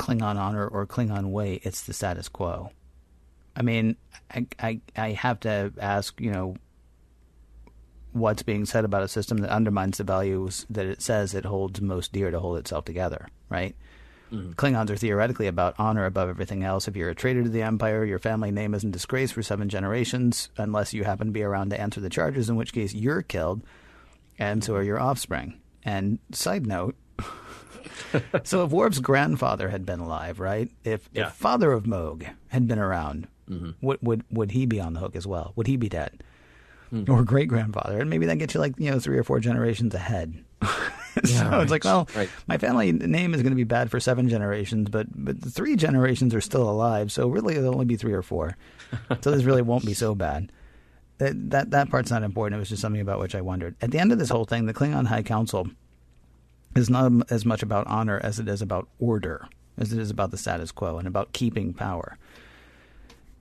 Klingon honor or Klingon way. It's the status quo. I mean, I have to ask, you know, what's being said about a system that undermines the values that it says it holds most dear to hold itself together, right? Mm-hmm. Klingons are theoretically about honor above everything else. If you're a traitor to the Empire, your family name is in disgrace for 7 generations, unless you happen to be around to answer the charges, in which case you're killed, and so are your offspring. And side note, so if Worf's grandfather had been alive, right? If father of Mogh had been around, would he be on the hook as well? Would he be dead? Or great-grandfather, and maybe that gets you 3 or 4 generations ahead. It's like, well, right. My family name is going to be bad for 7 generations, but 3 generations are still alive, so really it'll only be 3 or 4. So this really won't be so bad. That part's not important. It was just something about which I wondered. At the end of this whole thing, the Klingon High Council is not as much about honor as it is about order, as it is about the status quo and about keeping power.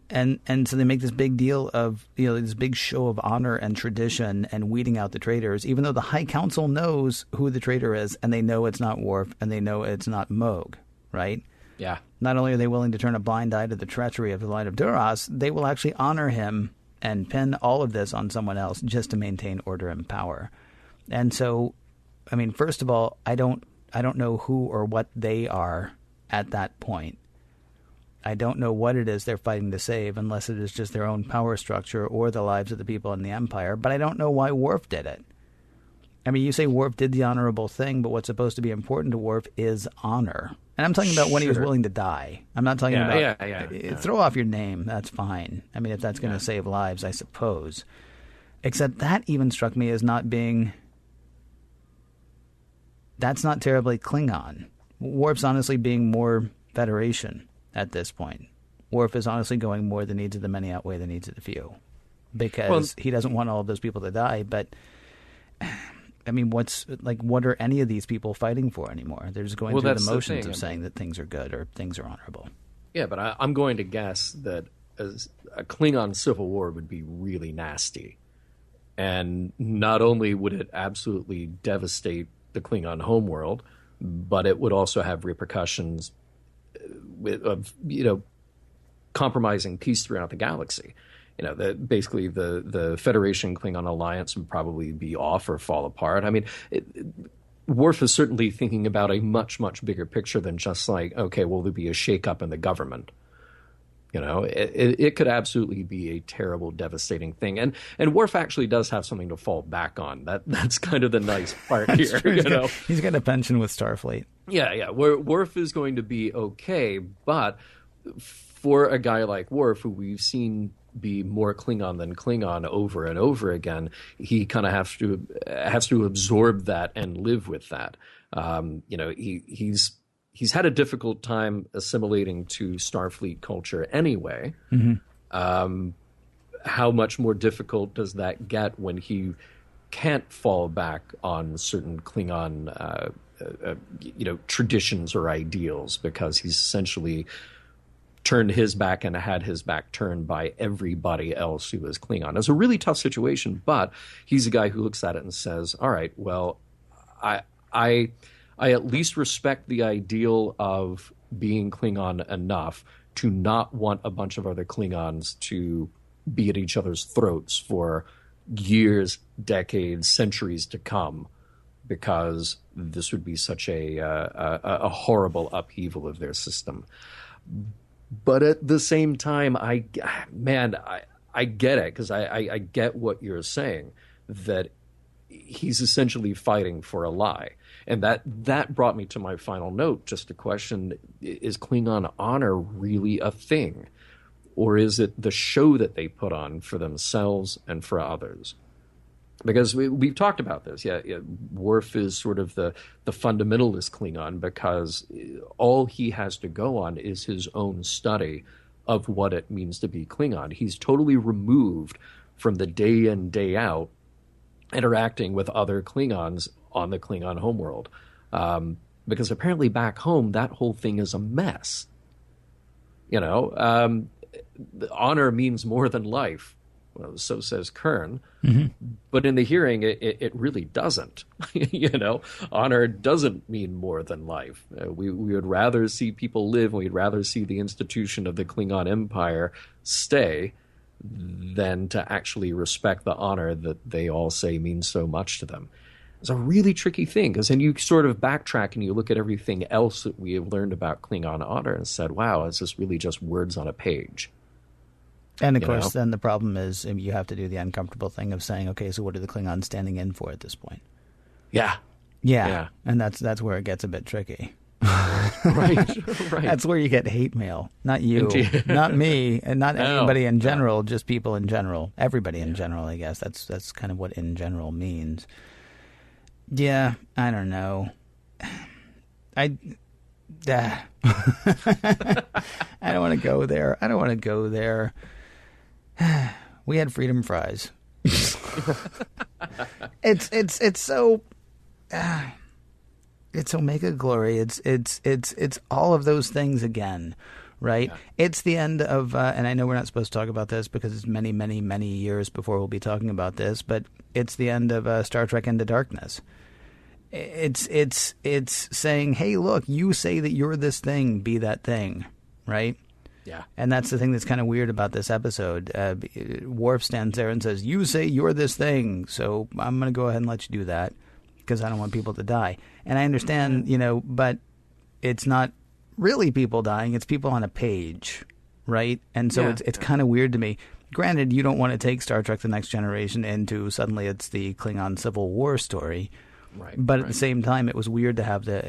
And so they make this big deal of, this big show of honor and tradition and weeding out the traitors, even though the High Council knows who the traitor is, and they know it's not Worf, and they know it's not Mogh, right? Yeah. Not only are they willing to turn a blind eye to the treachery of the Light of Duras, they will actually honor him and pin all of this on someone else just to maintain order and power. And so, I mean, first of all, I don't know who or what they are at that point. I don't know what it is they're fighting to save, unless it is just their own power structure or the lives of the people in the Empire. But I don't know why Worf did it. I mean, you say Worf did the honorable thing, but what's supposed to be important to Worf is honor. And I'm talking about when he was willing to die. I'm not talking about throw off your name. That's fine. I mean, if that's going to save lives, I suppose. Except that even struck me as not being... That's not terribly Klingon. Worf's honestly being more Federation at this point. Worf is honestly going more the needs of the many outweigh the needs of the few. Because he doesn't want all of those people to die, but... I mean, what are any of these people fighting for anymore? They're just going through the motions of saying that things are good or things are honorable. Yeah, but I'm going to guess that a Klingon civil war would be really nasty. And not only would it absolutely devastate the Klingon homeworld, but it would also have repercussions of compromising peace throughout the galaxy. Basically the Federation Klingon alliance would probably be off or fall apart. I mean, Worf is certainly thinking about a much, much bigger picture than just like, okay, will there be a shakeup in the government? It could absolutely be a terrible, devastating thing. And Worf actually does have something to fall back on. That's kind of the nice part here. He's got a pension with Starfleet. Yeah. Worf is going to be okay, but for a guy like Worf, who we've seen be more Klingon than Klingon over and over again, he kind of has to absorb that and live with that. He's had a difficult time assimilating to Starfleet culture anyway. Mm-hmm. How much more difficult does that get when he can't fall back on certain Klingon traditions or ideals, because he's essentially turned his back and had his back turned by everybody else who was Klingon. It's a really tough situation, but he's a guy who looks at it and says, all right, well, I at least respect the ideal of being Klingon enough to not want a bunch of other Klingons to be at each other's throats for years, decades, centuries to come, because this would be such a horrible upheaval of their system. But at the same time, I get it, because I get what you're saying, that he's essentially fighting for a lie. And that brought me to my final note, just to question, is Klingon honor really a thing? Or is it the show that they put on for themselves and for others? Because we've talked about this. Yeah, Worf is sort of the fundamentalist Klingon, because all he has to go on is his own study of what it means to be Klingon. He's totally removed from the day in, day out interacting with other Klingons on the Klingon homeworld. Because apparently back home, that whole thing is a mess. Honor means more than life. Well, so says Kurn. Mm-hmm. But in the hearing, it really doesn't. Honor doesn't mean more than life. We would rather see people live, and we'd rather see the institution of the Klingon Empire stay than to actually respect the honor that they all say means so much to them. It's a really tricky thing, because then you sort of backtrack and you look at everything else that we have learned about Klingon honor and said, wow, is this really just words on a page? And, of course, then the problem is you have to do the uncomfortable thing of saying, okay, so what are the Klingons standing in for at this point? Yeah. And that's where it gets a bit tricky. Right. That's where you get hate mail. Not you, not me, and not anybody in general, just people in general. Everybody in general, I guess. That's kind of what in general means. Yeah, I don't know. I don't want to go there. We had freedom fries. It's so Omega Glory. It's all of those things again, right? Yeah. It's the end of, and I know we're not supposed to talk about this because it's many, many, many years before we'll be talking about this, but it's the end of Star Trek Into Darkness. It's saying, hey, look, you say that you're this thing, be that thing, right? Yeah. And that's the thing that's kind of weird about this episode. Worf stands there and says, you say you're this thing, so I'm going to go ahead and let you do that because I don't want people to die. And I understand, but it's not really people dying. It's people on a page, right? And so it's kind of weird to me. Granted, you don't want to take Star Trek The Next Generation into suddenly it's the Klingon Civil War story. Right, but at the same time, it was weird to have the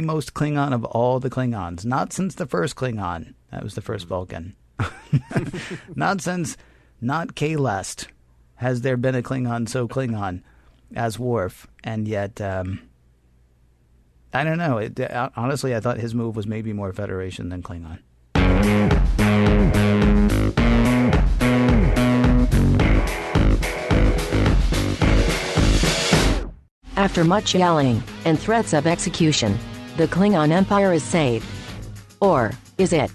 most Klingon of all the Klingons. Not since the first Klingon. That was the first Vulcan. Not K-Lest has there been a Klingon so Klingon as Worf. And yet, I don't know. Honestly, I thought his move was maybe more Federation than Klingon. After much yelling and threats of execution, the Klingon Empire is saved. Or is it?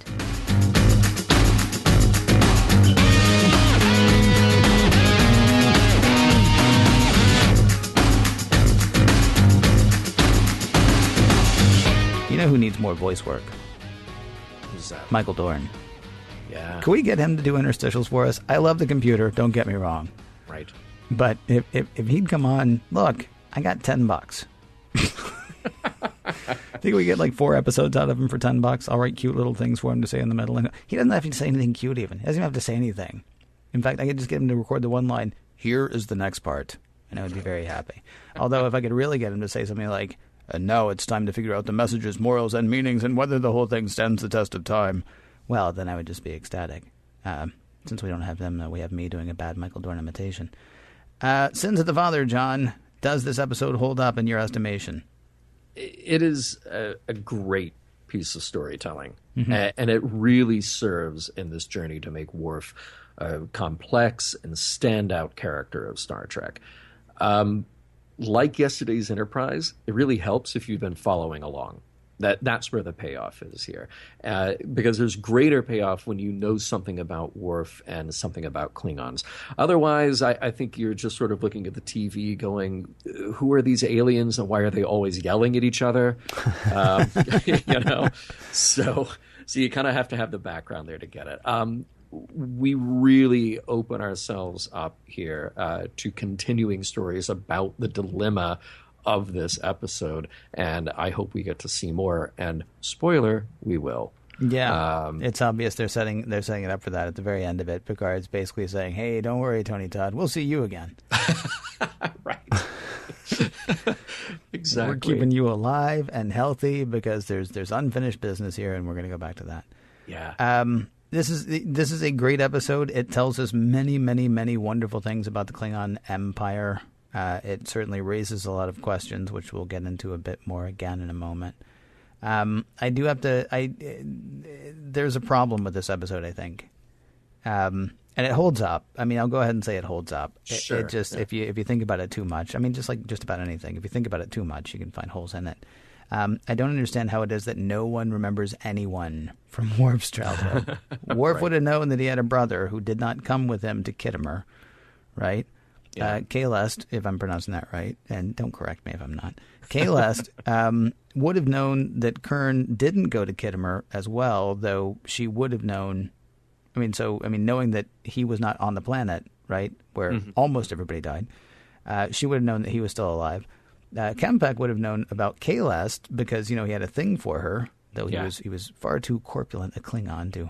You know who needs more voice work? Who's that? Michael Dorn. Yeah. Can we get him to do interstitials for us? I love the computer, don't get me wrong. Right. But if he'd come on, look, I got $10. Think we get like 4 episodes out of him for $10. I'll write cute little things for him to say in the middle. And he doesn't have to say anything cute even. He doesn't even have to say anything. In fact, I could just get him to record the one line, here is the next part. And I would be very happy. Although if I could really get him to say something like, and now it's time to figure out the messages, morals, and meanings, and whether the whole thing stands the test of time, well, then I would just be ecstatic. Since we don't have them, we have me doing a bad Michael Dorn imitation. Sins of the Father, John. Does this episode hold up in your estimation? It is a great piece of storytelling, and it really serves in this journey to make Worf a complex and standout character of Star Trek. Like yesterday's Enterprise, it really helps if you've been following along. That's where the payoff is here, because there's greater payoff when you know something about Worf and something about Klingons. Otherwise, I think you're just sort of looking at the TV going, who are these aliens and why are they always yelling at each other? So you kind of have to have the background there to get it. We really open ourselves up here to continuing stories about the dilemma of this episode, and I hope we get to see more. And spoiler, we will. Yeah, it's obvious they're setting it up for that at the very end of it. Picard's basically saying, "Hey, don't worry, Tony Todd, we'll see you again." Right. Exactly. We're keeping you alive and healthy because there's unfinished business here, and we're going to go back to that. Yeah. This is a great episode. It tells us many, many, many wonderful things about the Klingon Empire. It certainly raises a lot of questions, which we'll get into a bit more again in a moment. There's a problem with this episode, I think. And it holds up. I mean, I'll go ahead and say it holds up. Sure. It just, if you think about it too much, I mean, just like just about anything, if you think about it too much, you can find holes in it. I don't understand how it is that no one remembers anyone from Worf's childhood. Worf would have known that he had a brother who did not come with him to Khitomer, right? Yeah. Kahlest, if I'm pronouncing that right, and don't correct me if I'm not, Kahlest would have known that Kurn didn't go to Khitomer as well, though she would have known. Knowing that he was not on the planet, right, where almost everybody died, she would have known that he was still alive. Kempek would have known about Kahlest because, he had a thing for her, though he was far too corpulent a Klingon to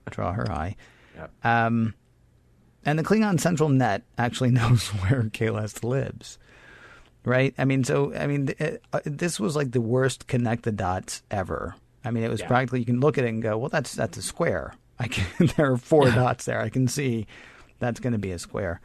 draw her eye. Yep. And the Klingon Central Net actually knows where Kahlest lives, right? This was like the worst connect the dots ever. I mean, it was practically, you can look at it and go, well, that's a square. There are 4 dots there. I can see that's going to be a square.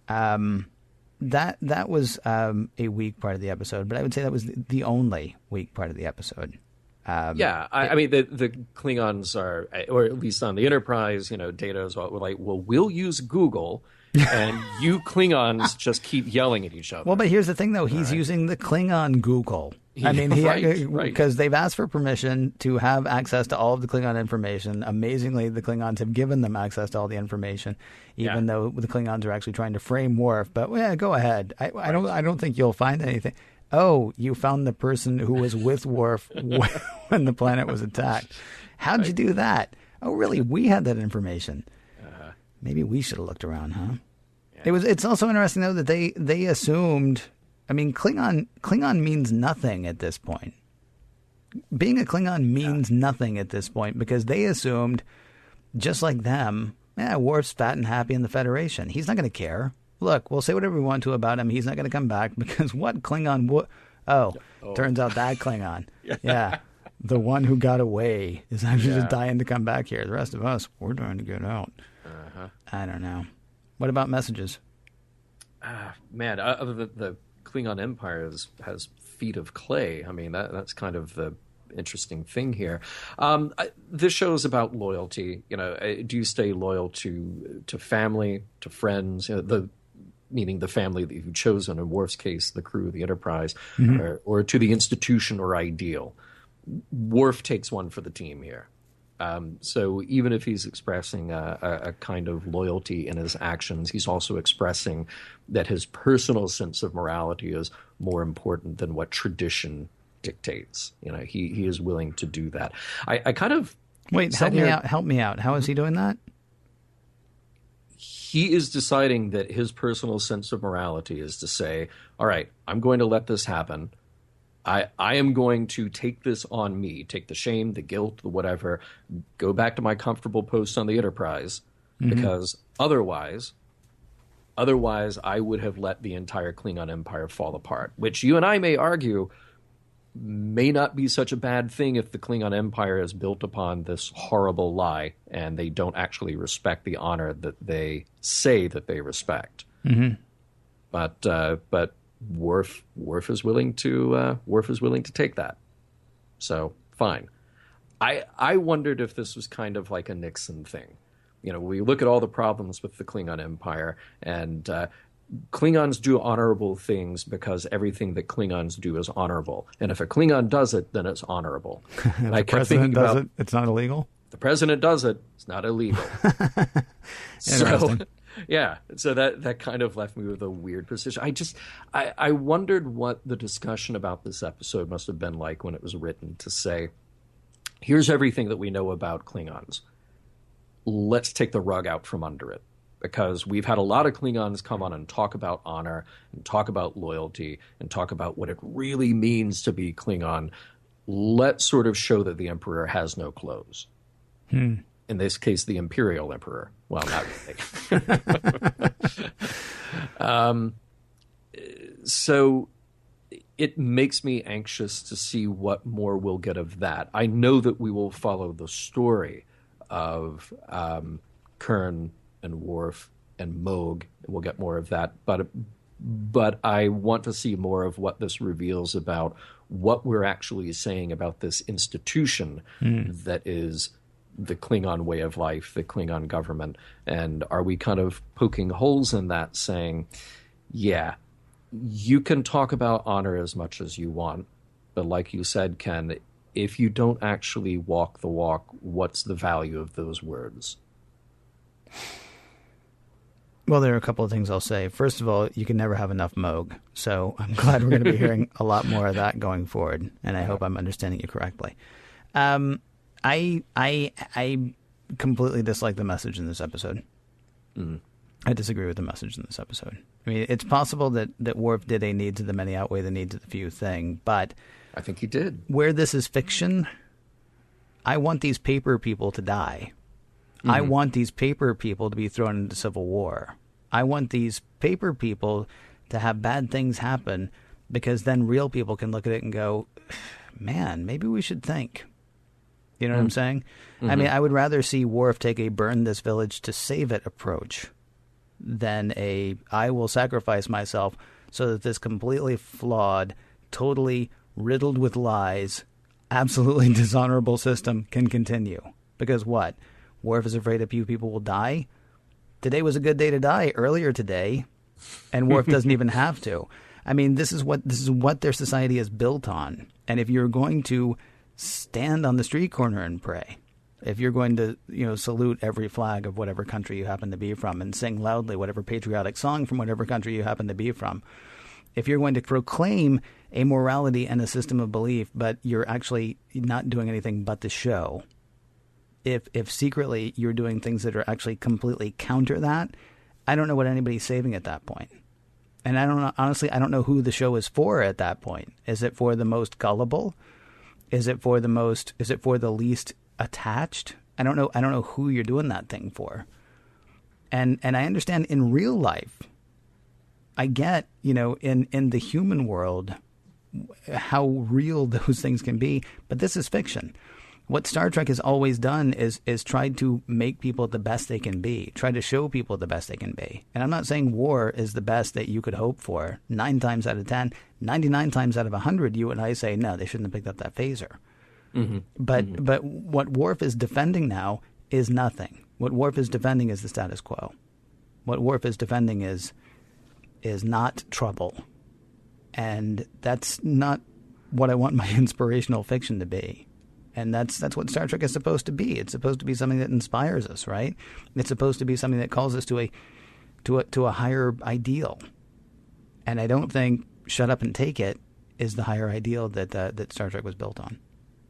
That was a weak part of the episode, but I would say that was the only weak part of the episode. The Klingons are, or at least on the Enterprise, Data is like, well, we'll use Google, and you Klingons just keep yelling at each other. Well, but here's the thing, though. He's using the Klingon Google. Because they've asked for permission to have access to all of the Klingon information. Amazingly, the Klingons have given them access to all the information, even though the Klingons are actually trying to frame Worf. But go ahead. I don't think you'll find anything. Oh, you found the person who was with Worf when the planet was attacked. How'd you do that? Oh, really? We had that information. Maybe we should have looked around, huh? Yeah. It's also interesting, though, that they assumed. I mean, Klingon means nothing at this point. Being a Klingon means nothing at this point because they assumed, just like them, Worf's fat and happy in the Federation. He's not going to care. Look, we'll say whatever we want to about him. He's not going to come back because what Klingon would... Turns out that Klingon. Yeah. The one who got away is actually just dying to come back here. The rest of us, we're trying to get out. I don't know. What about messages? The Klingon Empire has feet of clay. I mean, that's kind of the interesting thing here. This show is about loyalty. Do you stay loyal to family, to friends? Meaning the family that you've chosen. In Worf's case, the crew of the Enterprise, or to the institution or ideal. Worf takes one for the team here. So even if he's expressing a kind of loyalty in his actions, he's also expressing that his personal sense of morality is more important than what tradition dictates. He is willing to do that. I kind of... Wait, help me out. How is he doing that? He is deciding that his personal sense of morality is to say, all right, I'm going to let this happen. I am going to take this on me, take the shame, the guilt, the whatever, go back to my comfortable post on the Enterprise, because otherwise I would have let the entire Klingon Empire fall apart, which you and I may argue may not be such a bad thing if the Klingon Empire is built upon this horrible lie and they don't actually respect the honor that they say that they respect. But Worf is willing to take that. So fine. I wondered if this was kind of like a Nixon thing. We look at all the problems with the Klingon Empire, and Klingons do honorable things because everything that Klingons do is honorable. And if a Klingon does it, then it's honorable. And the president does it, it's not illegal? The president does it, it's not illegal. So, yeah. So that kind of left me with a weird position. I wondered what the discussion about this episode must have been like when it was written, to say, here's everything that we know about Klingons. Let's take the rug out from under it. Because we've had a lot of Klingons come on and talk about honor and talk about loyalty and talk about what it really means to be Klingon. Let's sort of show that the Emperor has no clothes. In this case, the Imperial Emperor. Well, not really. So it makes me anxious to see what more we'll get of that. I know that we will follow the story of Kurn and Worf and Mogh. We'll get more of that, but I want to see more of what this reveals about what we're actually saying about this institution that is the Klingon way of life, the Klingon government. And are we kind of poking holes in that, saying, yeah, you can talk about honor as much as you want, but like you said, Ken, if you don't actually walk the walk, what's the value of those words? Well, there are a couple of things I'll say. First of all, you can never have enough Mogh, so I'm glad we're going to be hearing a lot more of that going forward, and I hope I'm understanding you correctly. I completely dislike the message in this episode. I disagree with the message in this episode. I mean, it's possible that Worf did a needs of the many outweigh the needs of the few thing, but I think he did. Where this is fiction, I want these paper people to die. I want these paper people to be thrown into civil war. I want these paper people to have bad things happen, because then real people can look at it and go, man, maybe we should think. You know what I'm saying? I mean, I would rather see Worf take a burn this village to save it approach than a I will sacrifice myself so that this completely flawed, totally riddled with lies, absolutely dishonorable system can continue. Because what? Worf is afraid a few people will die? Today was a good day to die, earlier today, and Worf doesn't even have to. I mean, this is what their society is built on. And if you're going to stand on the street corner and pray, if you're going to, salute every flag of whatever country you happen to be from and sing loudly whatever patriotic song from whatever country you happen to be from, if you're going to proclaim a morality and a system of belief, but you're actually not doing anything but the show, if secretly you're doing things that are actually completely counter that, I don't know what anybody's saving at that point. And I don't know, honestly, I don't know who the show is for at that point. Is it for the most gullible? Is it for the least attached? I don't know who you're doing that thing for. And I understand in real life, I get, in the human world, how real those things can be, but this is fiction. What Star Trek has always done is tried to make people the best they can be, try to show people the best they can be. And I'm not saying war is the best that you could hope for. 9 times out of 10, 99 times out of 100, you and I say, no, they shouldn't have picked up that phaser. But what Worf is defending now is nothing. What Worf is defending is the status quo. What Worf is defending is not trouble. And that's not what I want my inspirational fiction to be. And that's what Star Trek is supposed to be. It's supposed to be something that inspires us, right? It's supposed to be something that calls us to a higher ideal. And I don't think "shut up and take it" is the higher ideal that Star Trek was built on.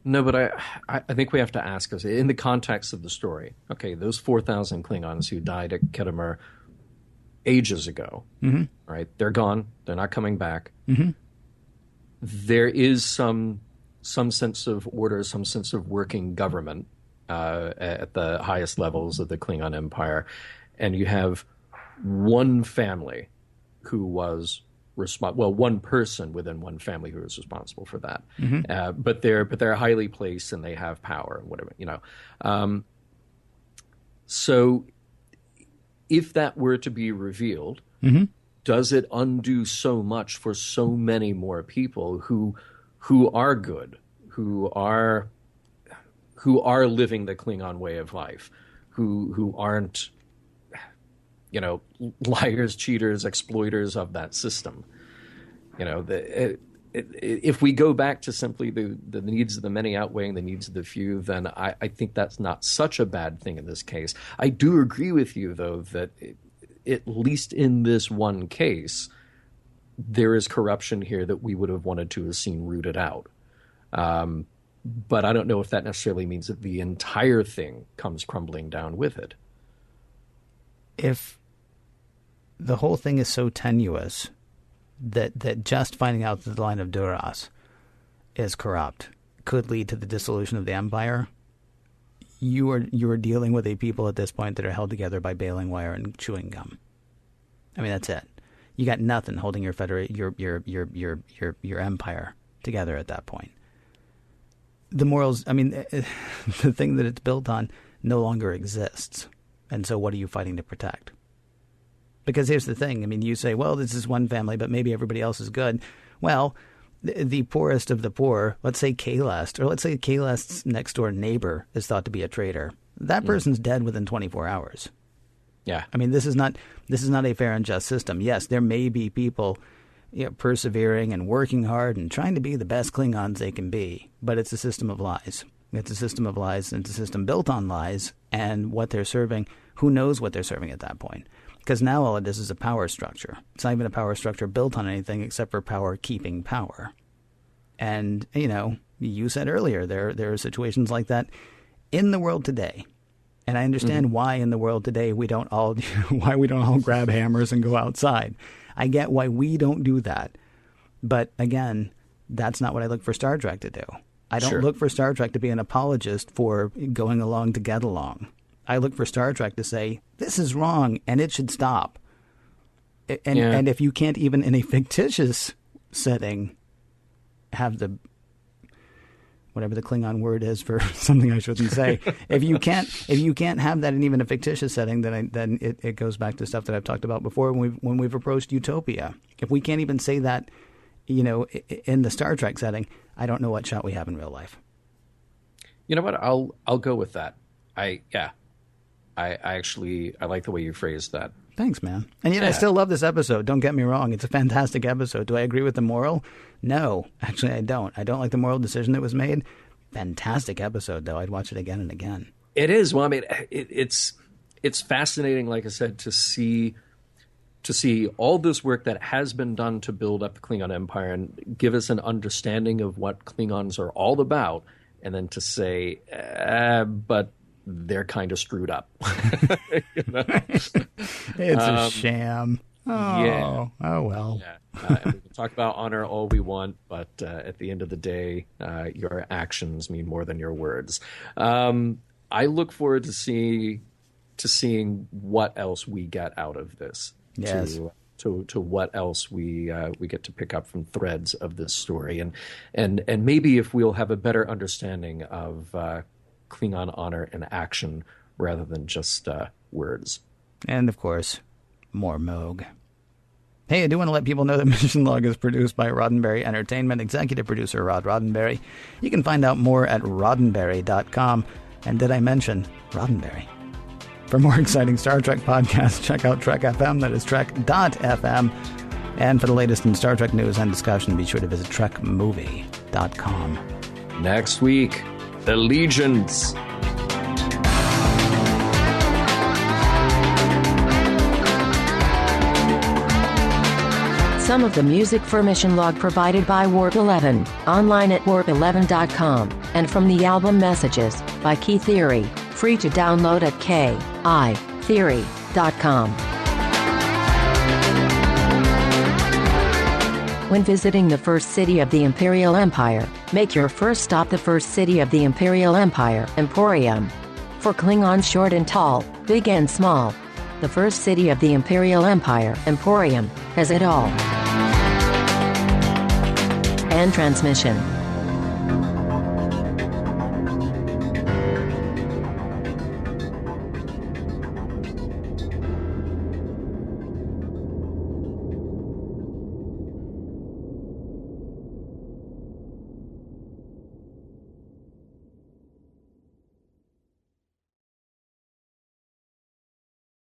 No, but I think we have to ask us in the context of the story. Okay, those 4,000 Klingons who died at Khitomer ages ago, right? They're gone. They're not coming back. There is some sense of order, some sense of working government at the highest levels of the Klingon Empire. And you have one family who was one person within one family who is responsible for that. But they're highly placed and they have power and whatever, So if that were to be revealed, does it undo so much for so many more people who are good, who are living the Klingon way of life, who aren't liars, cheaters, exploiters of that system. If we go back to simply the needs of the many outweighing the needs of the few, then I think that's not such a bad thing in this case. I do agree with you, though, that at least in this one case, there is corruption here that we would have wanted to have seen rooted out. But I don't know if that necessarily means that the entire thing comes crumbling down with it. If the whole thing is so tenuous that just finding out that the line of Duras is corrupt could lead to the dissolution of the Empire, you are dealing with a people at this point that are held together by baling wire and chewing gum. I mean, that's it. You got nothing holding your empire together at that point. The morals, I mean, the thing that it's built on no longer exists. And so what are you fighting to protect? Because here's the thing. I mean, you say, well, this is one family, but maybe everybody else is good. Well, the poorest of the poor, let's say Kalest, or let's say Kalest's next door neighbor is thought to be a traitor. That person's dead within 24 hours. Yeah. I mean, this is not a fair and just system. Yes, there may be people persevering and working hard and trying to be the best Klingons they can be, but it's a system of lies. It's a system of lies, and it's a system built on lies, and what they're serving, who knows what they're serving at that point. Because now all of this is a power structure. It's not even a power structure built on anything except for power keeping power. And, you said earlier, there are situations like that in the world today. And I understand why in the world today we don't all grab hammers and go outside. I get why we don't do that. But again, that's not what I look for Star Trek to do. I don't look for Star Trek to be an apologist for going along to get along. I look for Star Trek to say, this is wrong and it should stop. And if you can't even in a fictitious setting have the, whatever the Klingon word is for something I shouldn't say, if you can't have that in even a fictitious setting, then it goes back to stuff that I've talked about before when we've approached utopia. If we can't even say that, in the Star Trek setting, I don't know what shot we have in real life. You know what? I'll go with that. I like the way you phrased that. Thanks, man. And yet I still love this episode. Don't get me wrong. It's a fantastic episode. Do I agree with the moral? No. Actually, I don't. I don't like the moral decision that was made. Fantastic episode, though. I'd watch it again and again. It is. Well, I mean, it's fascinating, like I said, to see all this work that has been done to build up the Klingon Empire and give us an understanding of what Klingons are all about, and then to say, but they're kind of screwed up. It's a sham. Oh, yeah. Oh well. Yeah. We can talk about honor all we want, but at the end of the day, your actions mean more than your words. I look forward to seeing what else we get out of this. Yes. To what else we get to pick up from threads of this story, and maybe if we'll have a better understanding of Klingon honor and action rather than just words. And, of course, more Mogh. Hey, I do want to let people know that Mission Log is produced by Roddenberry Entertainment, executive producer Rod Roddenberry. You can find out more at roddenberry.com. And did I mention Roddenberry? For more exciting Star Trek podcasts, check out Trek FM, that is trek.fm. And for the latest in Star Trek news and discussion, be sure to visit trekmovie.com. Next week, the Legions. Some of the music for Mission Log provided by Warp 11, online at warp11.com, and from the album Messages, by Key Theory, free to download at kitheory.com. When visiting the first city of the Imperial Empire, make your first stop the first city of the Imperial Empire, Emporium. For Klingons short and tall, big and small, the first city of the Imperial Empire, Emporium, has it all. End transmission.